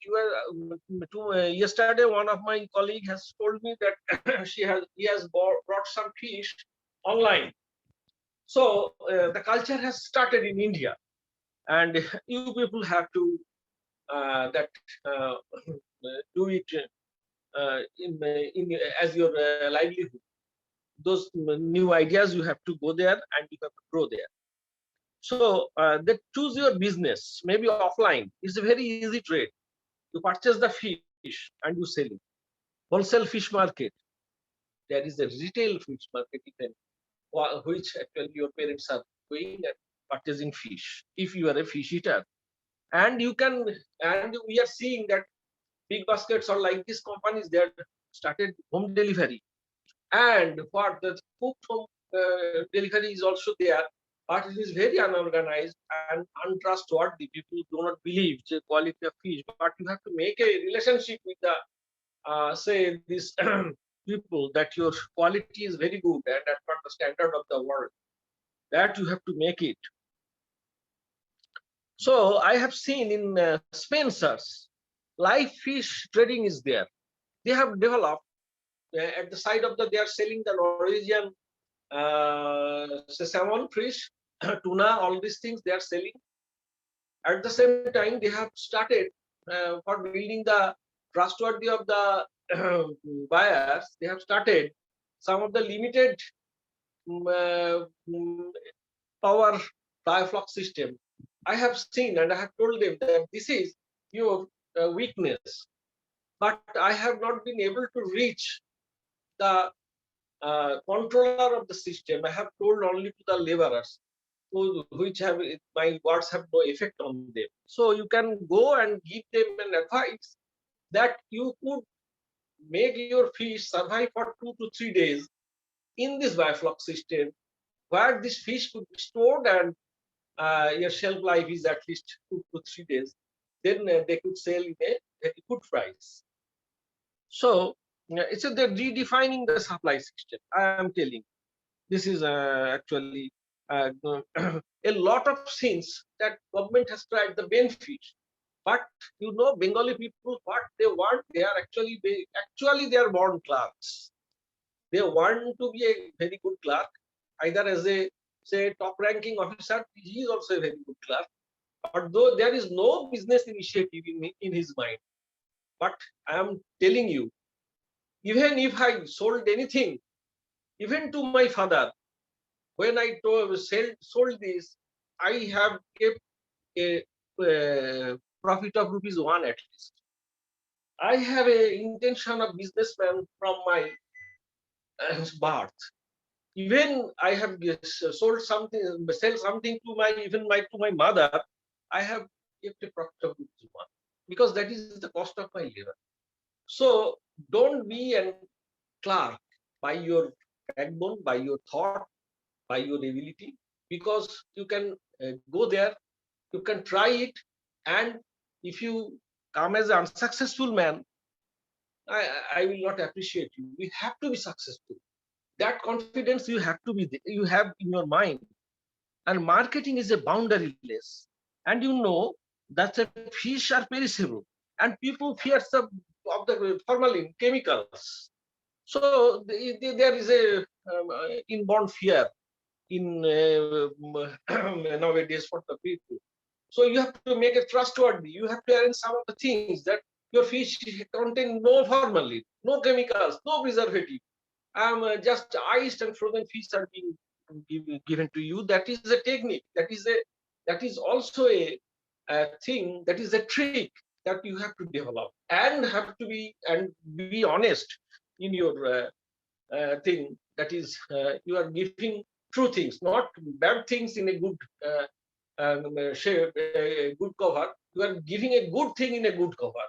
Yesterday one of my colleague has told me that he has brought some fish online. So the culture has started in India, and you people have to do it as your livelihood. Those new ideas, you have to go there and you have to grow there. So they choose your business, maybe offline. It's a very easy trade. You purchase the fish and you sell it. Wholesale fish market. There is a retail fish market even, which actually your parents are going and purchasing fish if you are a fish eater. And you can, and we are seeing that big baskets or like these companies, they have started home delivery. And what the cooked home delivery is also there, but it is very unorganized and untrustworthy. People do not believe the quality of fish, but you have to make a relationship with the say these people that your quality is very good and at the standard of the world, that you have to make it. So I have seen in Spencer's, live fish trading is there. They have developed at the side of they are selling the Norwegian salmon fish, tuna, all these things they are selling. At the same time, they have started for building the trustworthy of the buyers. They have started some of the limited power diaflox system. I have seen and I have told them that this is your weakness, but I have not been able to reach the controller of the system. I have told only to the laborers, which have my words have no effect on them. So you can go and give them an advice that you could make your fish survive for 2 to 3 days in this bioflux system, where this fish could be stored and your shelf life is at least 2 to 3 days. Then they could sell in a very good price. So it's they're redefining the supply system. I am telling. This is actually a lot of things that government has tried the benefit, but you know, Bengali people, what they want, they are actually they are born clerks. They want to be a very good clerk, either as a say top ranking officer. He is also a very good clerk, but though there is no business initiative in his mind. But I am telling you, Even if I sold anything, even to my father, when I sold this, I have kept a profit of rupees 1 at least. I have a intention of businessman from my birth. Even I have sold something, sell something to my mother. I have kept a profit of rupees 1 because that is the cost of my labor. So don't be a clerk by your backbone, by your thought, by your ability, because you can go there, you can try it, and if you come as an unsuccessful man, I will not appreciate you. We have to be successful. That confidence you have in your mind. And marketing is a boundaryless. And you know that the fish are perishable, and people fear of the formalin chemicals. So there is a inborn fear in nowadays for the people. So you have to make it trustworthy. You have to arrange some of the things that your fish contain no formalin, no chemicals, no preservative. Just iced and frozen fish are being given to you. That is a technique. That is also a thing. That is a trick that you have to develop and have to be honest in your thing. That is, you are giving true things, not bad things in a good shape, a good cover. You are giving a good thing in a good cover.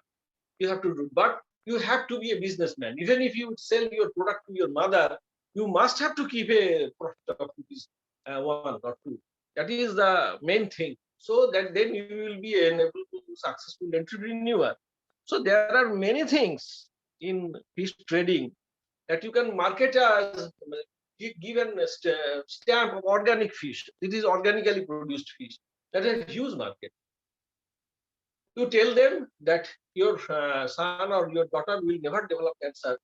You have to do, but you have to be a businessman. Even if you sell your product to your mother, you must have to keep a profit of rupees 1 or 2. That is the main thing. So that then you will be an able to successful entrepreneur. So there are many things in fish trading that you can market as given a stamp of organic fish. It is organically produced fish. That is a huge market. You tell them that your son or your daughter will never develop cancer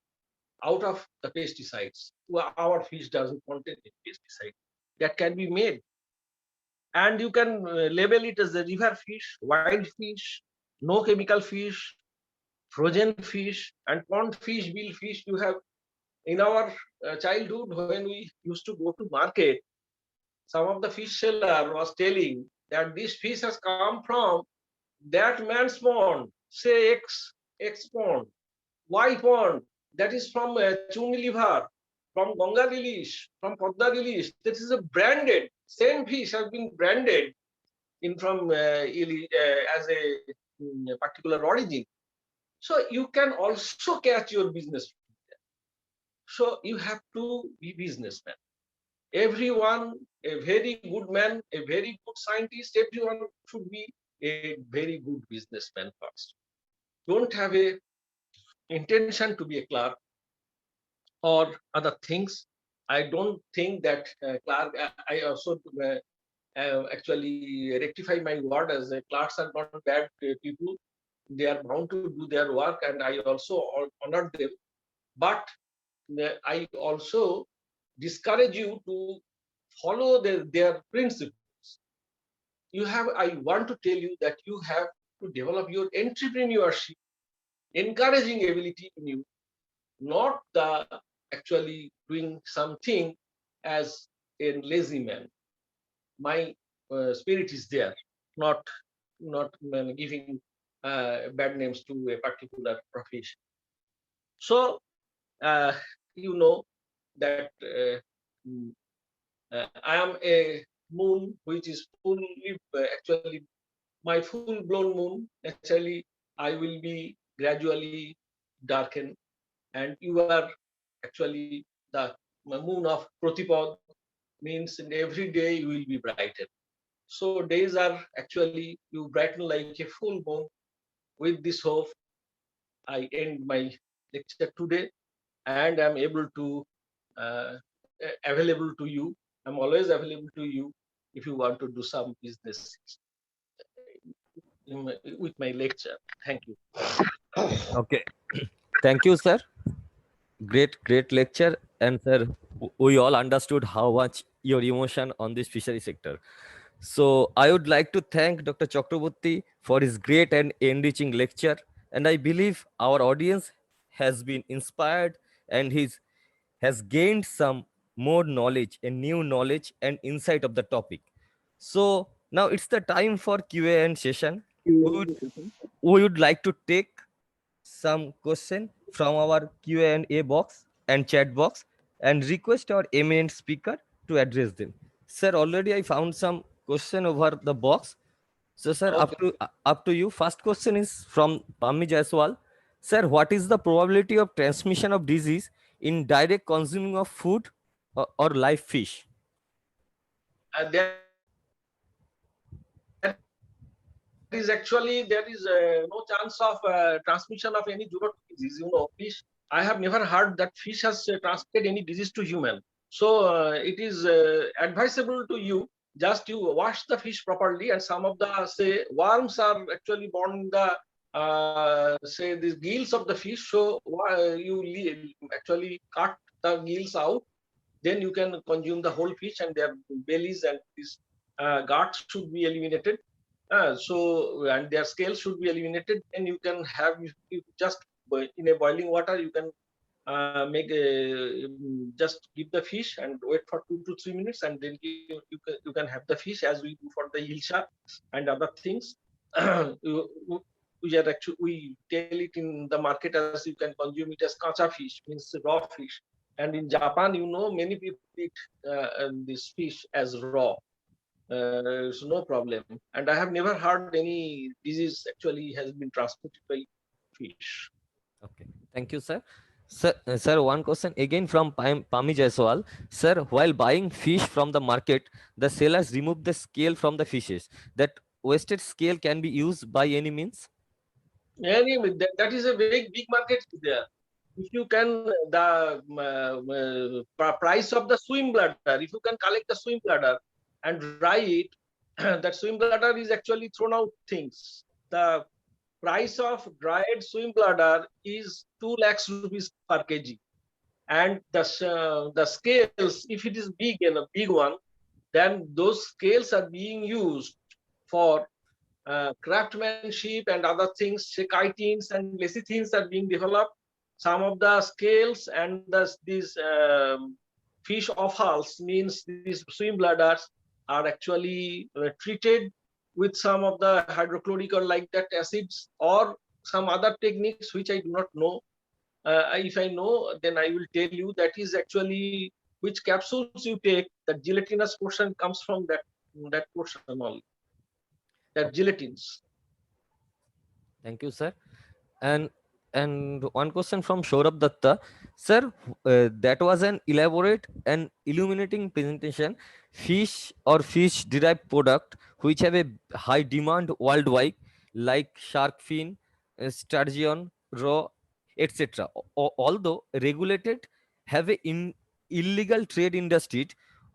out of the pesticides. Well, our fish doesn't contain any pesticide. That can be made. And you can label it as a river fish, wild fish, no chemical fish, frozen fish, and pond fish, bill fish. You have in our childhood when we used to go to market, some of the fish seller was telling that this fish has come from that man's pond, say X pond, Y pond, that is from Chuni liver, from Ganga release, from Padma release. This is a branded, same fish has been branded in from as a particular origin. So you can also catch your business. So you have to be businessman. Everyone, a very good man, a very good scientist, everyone should be a very good businessman first. Don't have a intention to be a clerk or other things. I don't think that clerk. I also actually rectify my word as clerks are not bad people. They are bound to do their work, and I also honor them. But I also discourage you to follow their principles. I want to tell you that you have to develop your entrepreneurship, encouraging ability in you, not the actually doing something as a lazy man. My spirit is there, not giving bad names to a particular profession. So you know that I am a moon which is fully actually my full blown moon. Naturally, I will be gradually darkened, and you are actually the moon of Pratipad, means in every day you will be brightened. So days are actually you brighten like a full moon. With this hope, I end my lecture today, and I'm able to available to you. I'm always available to you if you want to do some business with my lecture. Thank you. Okay. Thank you, sir. Great lecture. And sir, we all understood how much your emotion on this fishery sector. So I would like to thank Dr. Chakrabarty for his great and enriching lecture. And I believe our audience has been inspired and has gained some more knowledge and new knowledge and insight of the topic. So now it's the time for Q&A session. We would, we would like to take some question from our Q&A box and chat box and request our eminent speaker to address them. Sir, already I found some question over the box. So, sir, Okay. up to you. First question is from Pami Jaiswal. Sir, what is the probability of transmission of disease in direct consuming of food or live fish? There is no chance of transmission of any zoonotic disease. Fish. I have never heard that fish has transmitted any disease to human. So it is advisable to you. Just you wash the fish properly, and some of the say worms are actually born in the say these gills of the fish. So actually cut the gills out. Then you can consume the whole fish, and their bellies and these guts should be eliminated. And their scales should be eliminated. And you can have, you just in a boiling water, you can make a just give the fish and wait for 2 to 3 minutes, and then you can have the fish as we do for the hilsa and other things. We tell it in the market as you can consume it as kacha fish, means raw fish. And in Japan, many people eat this fish as raw. It's no problem. And I have never heard any disease actually has been transmitted by fish. Okay, thank you, sir. Sir, one question again from Pami Jaiswal. Sir, while buying fish from the market, the sellers remove the scale from the fishes. That wasted scale can be used by any means? Anyway, that is a very big market there. If you can, the price of the swim bladder, if you can collect the swim bladder and dry it, that swim bladder is actually thrown out things. The price of dried swim bladder is 2 lakhs rupees per kg. And the scales, if it is big and a big one, then those scales are being used for craftsmanship and other things. Chitins and lecithins are being developed. Some of the scales and these fish offals, means these swim bladders, are actually treated with some of the hydrochloric or like that acids or some other techniques which I do not know. If I know, then I will tell you. That is actually which capsules you take. That gelatinous portion comes from that portion only. That gelatins. Thank you, sir. And one question from Saurabh Datta. Sir, that was an elaborate and illuminating presentation. Fish or fish derived product which have a high demand worldwide, like shark fin, sturgeon, raw, etc. Although regulated, have a illegal trade industry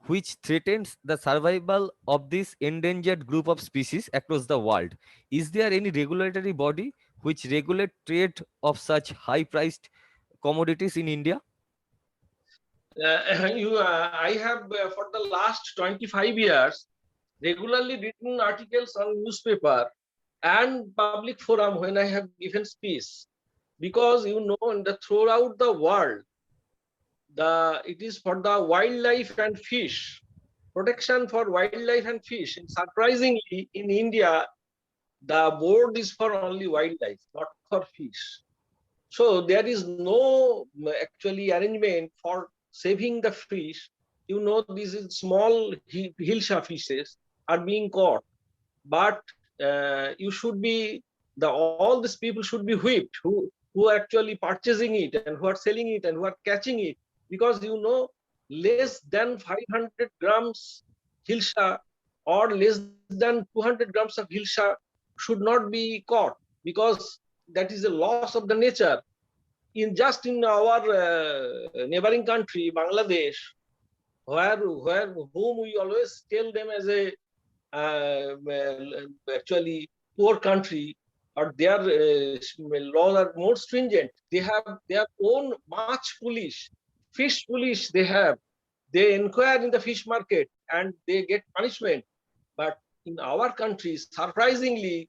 which threatens the survival of this endangered group of species across the world. Is there any regulatory body which regulate trade of such high priced commodities in India? I have for the last 25 years regularly written articles on newspaper and public forum when I have given speech, because throughout the world, it is for the wildlife and fish protection, for wildlife and fish. And surprisingly, in India, the board is for only wildlife, not for fish. So there is no actually arrangement for saving the fish. These small hilsa fishes are being caught, but you should be all these people should be whipped who are actually purchasing it and who are selling it and who are catching it, because less than 500 grams hilsa or less than 200 grams of hilsa should not be caught, because that is a loss of the nature. In our neighboring country, Bangladesh, where whom we always tell them as a actually poor country, or their laws are more stringent. They have their own match police, fish police. They inquire in the fish market and they get punishment. But in our country, surprisingly,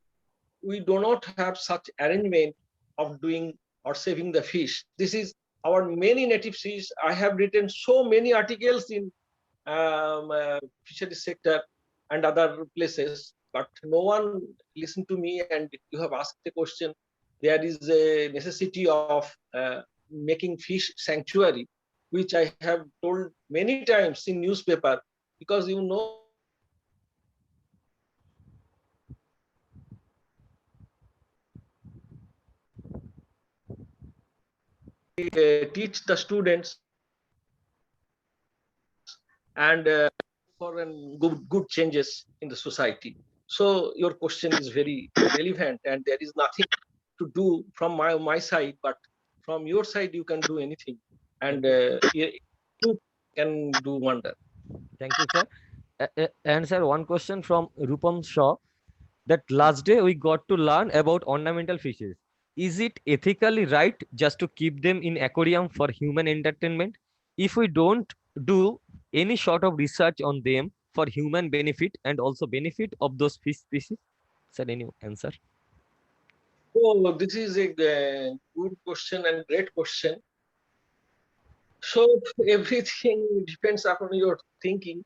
we do not have such arrangement of doing or saving the fish. This is our many native fish. I have written so many articles in fisheries sector and other places, but no one listened to me. And you have asked the question. There is a necessity of making fish sanctuary, which I have told many times in newspaper, because you know teach the students and for good changes in the society. So your question is very relevant, and there is nothing to do from my side, but from your side you can do anything, and you can do wonder. Thank you, sir. And sir, one question from Rupam Shaw, that last day we got to learn about ornamental fishes. Is it ethically right just to keep them in aquarium for human entertainment if we don't do any sort of research on them for human benefit and also benefit of those fish species? Sir, any answer? So this is a good question and great question. So everything depends upon your thinking.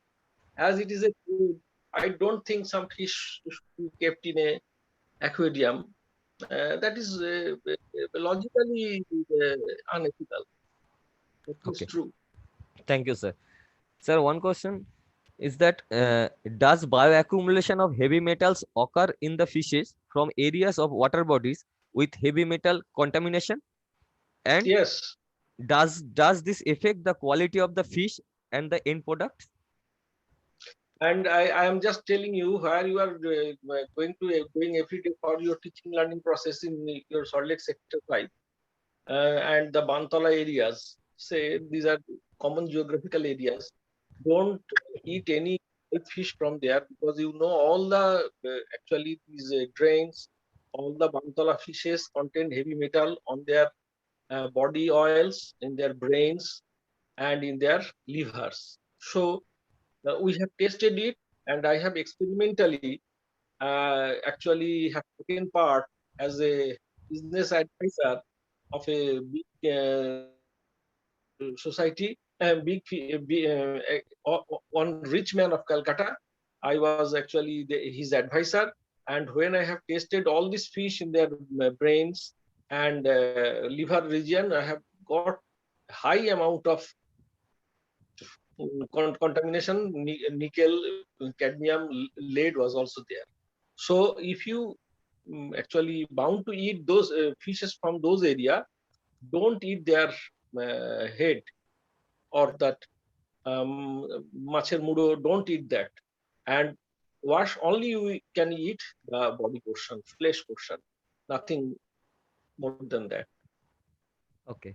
As it is a food, I don't think some fish should be kept in a aquarium. That is logically unethical. That is Okay, true. thank you, sir. Sir, one question is that does bioaccumulation of heavy metals occur in the fishes from areas of water bodies with heavy metal contamination? And Yes, does this affect the quality of the fish and the end products? and I am just telling you where you are going to going every day for your teaching learning process in your Salt Lake Sector 5 and the Bantala areas. Say these are common geographical areas. Don't eat any fish from there, because you know all the actually these drains, all the Bantala fishes contain heavy metal on their body oils, in their brains, and in their livers. So we have tested it, and I have experimentally actually have taken part as a business advisor of a big society, a one rich man of Calcutta. I was actually his advisor, and when I have tasted all these fish in their brains and liver region, I have got high amount of contamination. Nickel, cadmium, lead was also there. So if you actually bound to eat those fishes from those area, don't eat their head or that macher mudo. Don't eat that, and wash only you can eat the body portion, flesh portion, nothing more than that. Okay.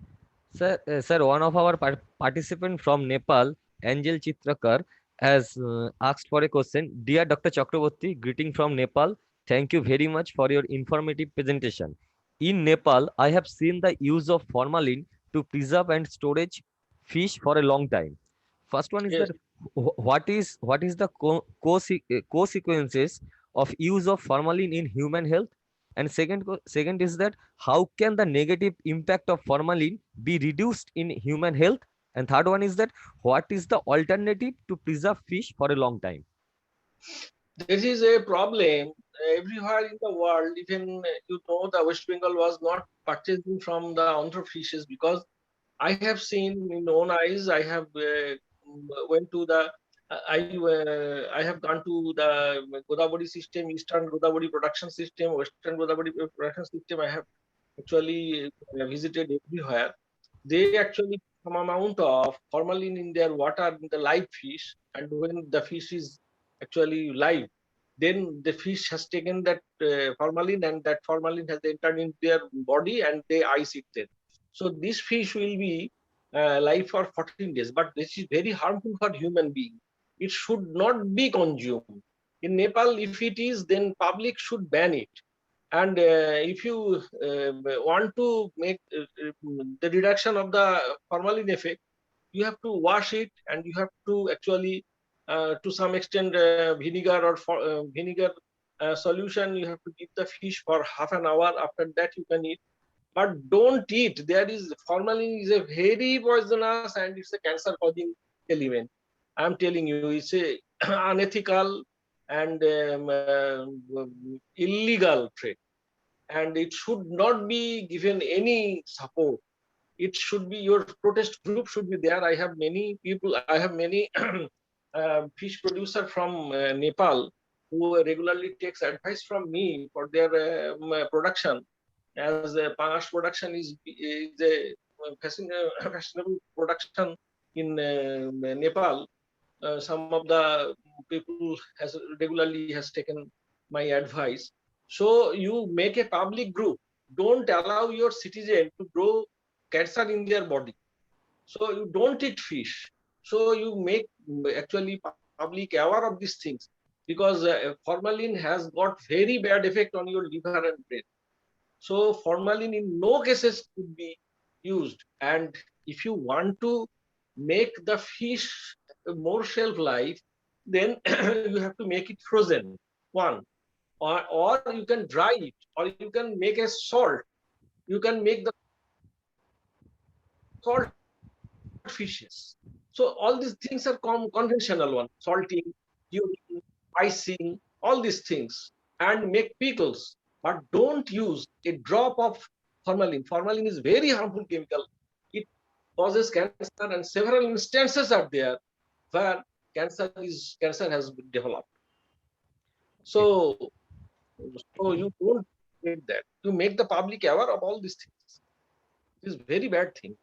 Sir, one of our participant from Nepal, Angel Chitrakar, has asked for a question. Dear Dr. Chakrabarty, greeting from Nepal. Thank you very much for your informative presentation. In Nepal, I have seen the use of formalin to preserve and storage fish for a long time. First one is Yes. that what is the consequences of use of formalin in human health? And second is that how can the negative impact of formalin be reduced in human health? And third one is that what is the alternative to preserve fish for a long time? This is a problem everywhere in the world. Even the West Bengal was not purchasing from the Andhra fishes, because I have seen in own eyes. I have went to the I have gone to the Godavari system, Eastern Godavari production system, Western Godavari production system. I have actually visited everywhere. They actually some amount of formalin in their water in the live fish, and when the fish is actually live, then the fish has taken that formalin, and that formalin has entered into their body, and they ice it then. So this fish will be live for 14 days, but this is very harmful for human being. It should not be consumed. In Nepal, if it is, then public should ban it. And if you want to make the reduction of the formalin effect, you have to wash it, and you have to actually to some extent vinegar or vinegar solution, you have to give the fish for half an hour. After that you can eat. but don't eat. There is formalin is a very poisonous and it's a cancer causing element. I'm telling you, it's a unethical and illegal trade, and it should not be given any support. It should be, your protest group should be there. I have many people, I have many fish producer from Nepal who regularly takes advice from me for their production, as Pangash production is a fashionable production in Nepal. Some of the people has regularly has taken my advice. So you make a public group. Don't allow your citizen to grow cancer in their body. So you don't eat fish. So you make actually public aware of these things, because formalin has got very bad effect on your liver and brain. So formalin in no cases could be used. And if you want to make the fish more shelf life, then you have to make it frozen. One, or you can dry it, or you can make a salt. You can make the salt fishes. So all these things are conventional one: salting, curing, icing, all these things, and make pickles. But don't use a drop of formalin. Formalin is very harmful chemical. It causes cancer, and several instances are there where cancer has been developed. So, so you don't make that. You make the public aware of all these things. It is very bad thing.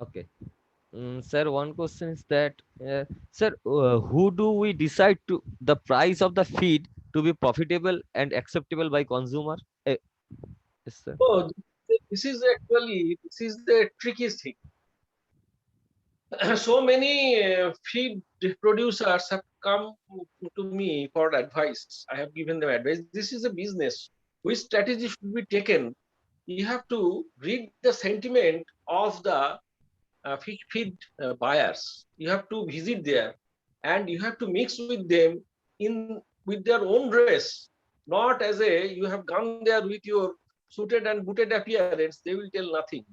Okay. Sir, one question is that, sir, who do we decide to the price of the feed to be profitable and acceptable by consumer? Yes, sir. So this is the trickiest thing. So many feed producers have come to me for advice. I have given them advice. This is a business. Which strategy should be taken? You have to read the sentiment of the fish feed buyers. You have to visit there, and you have to mix with them in with their own dress, not as a you have gone there with your suited and booted appearance. They will tell nothing.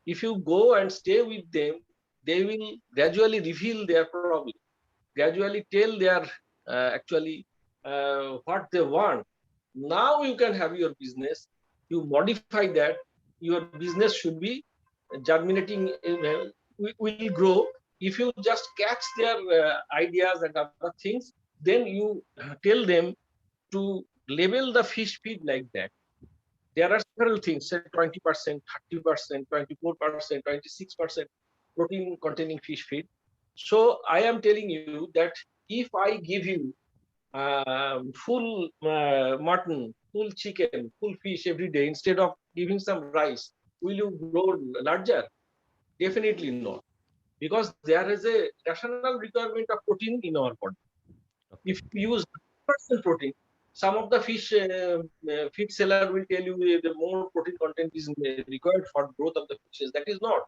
If you go and stay with them, they will gradually reveal their problem, gradually tell their actually what they want. Now you can have your business. You modify that. Your business should be germinating, will grow. If you just catch their ideas and other things, then you tell them to label the fish feed like that. There are several things, say 20%, 30%, 24%, 26% protein containing fish feed. So I am telling you that if I give you full mutton, full chicken, full fish every day instead of giving some rice, will you grow larger? Definitely not, because there is a rational requirement of protein in our body. Okay. If you use 100% protein, some of the fish feed seller will tell you the more protein content is required for growth of the fishes. That is not.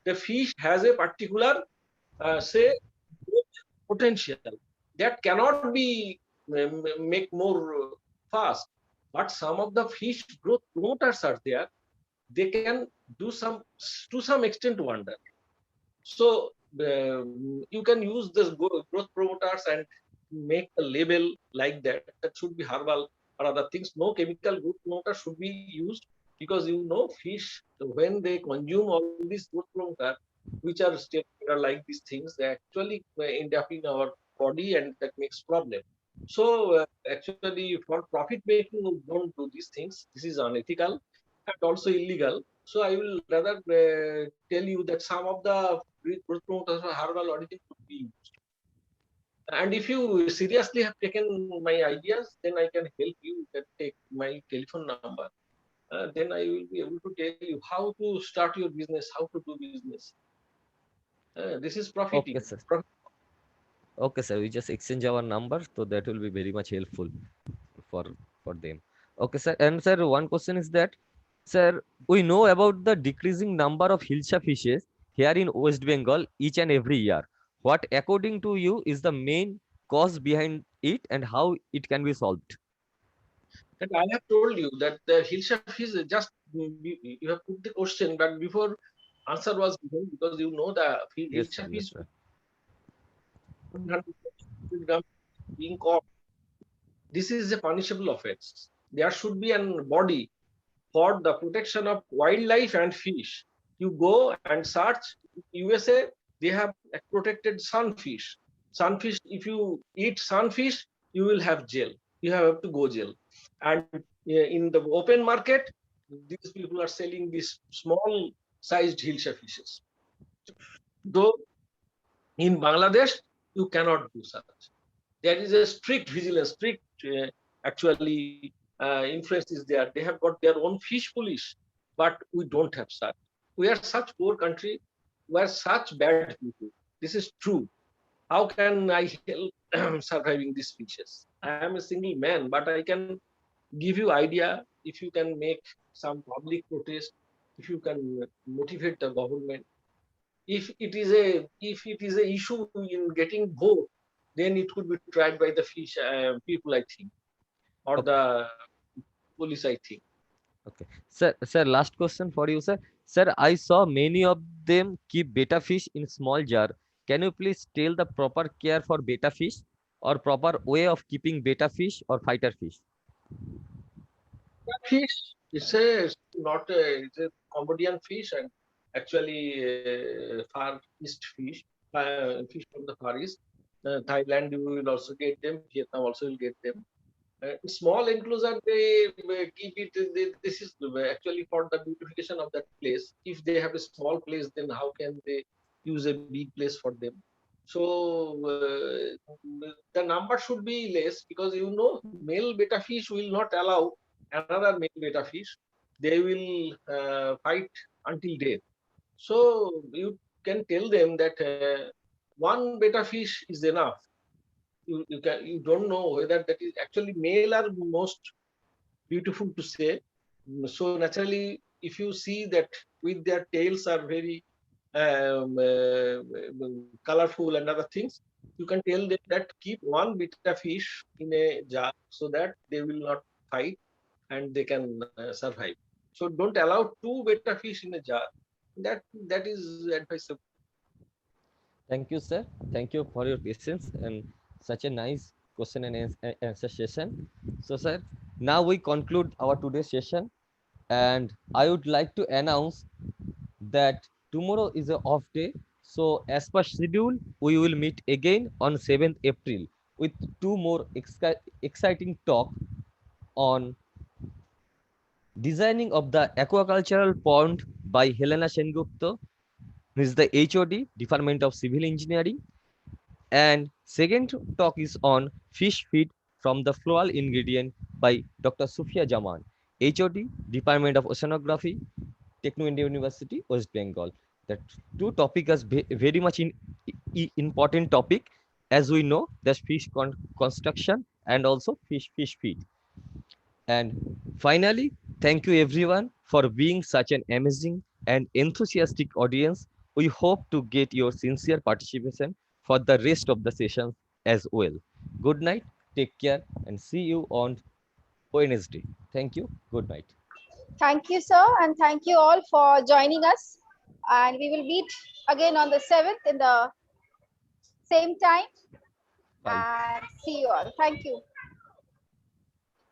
The fish has a particular say potential that cannot be make more fast. But some of the fish growth promoters are there. They can do some to some extent wonder. So you can use this growth promoters and make a label like that. That should be herbal or other things. No chemical growth promoter should be used, because you know fish, when they consume all these growth promoter, which are steroid like these things, they actually end up in our body, and that makes problem. So actually, for profit making, don't do these things. This is unethical and also illegal. So I will rather tell you that some of the growth promoters or herbal origin could be used. And if you seriously have taken my ideas, then I can help you. You can take my telephone number. Then I will be able to tell you how to start your business, how to do business. This is profiting. Okay, sir. Okay, sir. We just exchange our number, so that will be very much helpful for for them. Okay, sir. And sir, one question is that, sir, we know about the decreasing number of hilsa fishes here in West Bengal each and every year. What, according to you, is the main cause behind it, and how it can be solved? And I have told you that the Hilsha fish is just, you have put the question, but before answer was given, because you know the Yes, sir. Hilsha Yes, fish sir. 150 grams being caught. This is a punishable offense. There should be an body for the protection of wildlife and fish. You go and search USA, they have protected sunfish. Sunfish, if you eat sunfish, you will have jail. You have to go jail. And in the open market, these people are selling these small sized hilsha fishes. Though in Bangladesh, you cannot do such. There is a strict vigilance, strict actually influence is there. They have got their own fish police, but we don't have such. We are such poor country. We are such bad people. This is true. How can I help surviving these fishes? I am a single man, but I can give you idea. If you can make some public protest, if you can motivate the government, if it is a issue in getting vote, then it could be tried by the fish people, I think, or Okay. the police, I think. Okay. Sir, last question for you, sir. Sir, I saw many of them keep beta fish in small jar. Can you please tell the proper care for beta fish or proper way of keeping beta fish or fighter fish? Fish is a not a, it's a Cambodian fish, and actually Far East fish, fish from the Far East. Thailand, you will also get them. Vietnam also will get them. Small enclosure, they keep it. This is actually for the beautification of that place. If they have a small place, then how can they use a big place for them? So the number should be less, because male beta fish will not allow another male beta fish. They will fight until death. So you can tell them that one beta fish is enough. You don't know whether that is actually male or most beautiful to say. So naturally, if you see that with their tails are very colorful and other things, you can tell them that keep one beta fish in a jar so that they will not fight and they can survive. So don't allow two beta fish in a jar. That is advisable. Thank you, sir. Thank you for your patience and such a nice question and answer session. So, sir, now we conclude our today's session, and I would like to announce that tomorrow is a off day. So, as per schedule, we will meet again on 7th April with two more exciting talk on designing of the aquacultural pond by Helena Sengupta, who is the HOD, Department of Civil Engineering. And second talk is on fish feed from the floral ingredient by Dr. Sufia Jaman, HOD, Department of Oceanography, Techno India University, West Bengal. That two topics are very much important topic, as we know there's fish construction and also fish feed. And finally, thank you everyone for being such an amazing and enthusiastic audience. We hope to get your sincere participation for the rest of the session as well. Good night, take care, and see you on Wednesday. Thank you. Good night. Thank you, sir, and thank you all for joining us. And we will meet again on the 7th in the same time. Bye. And see you all. Thank you.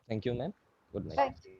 Thank you, ma'am. Good night. Thank you.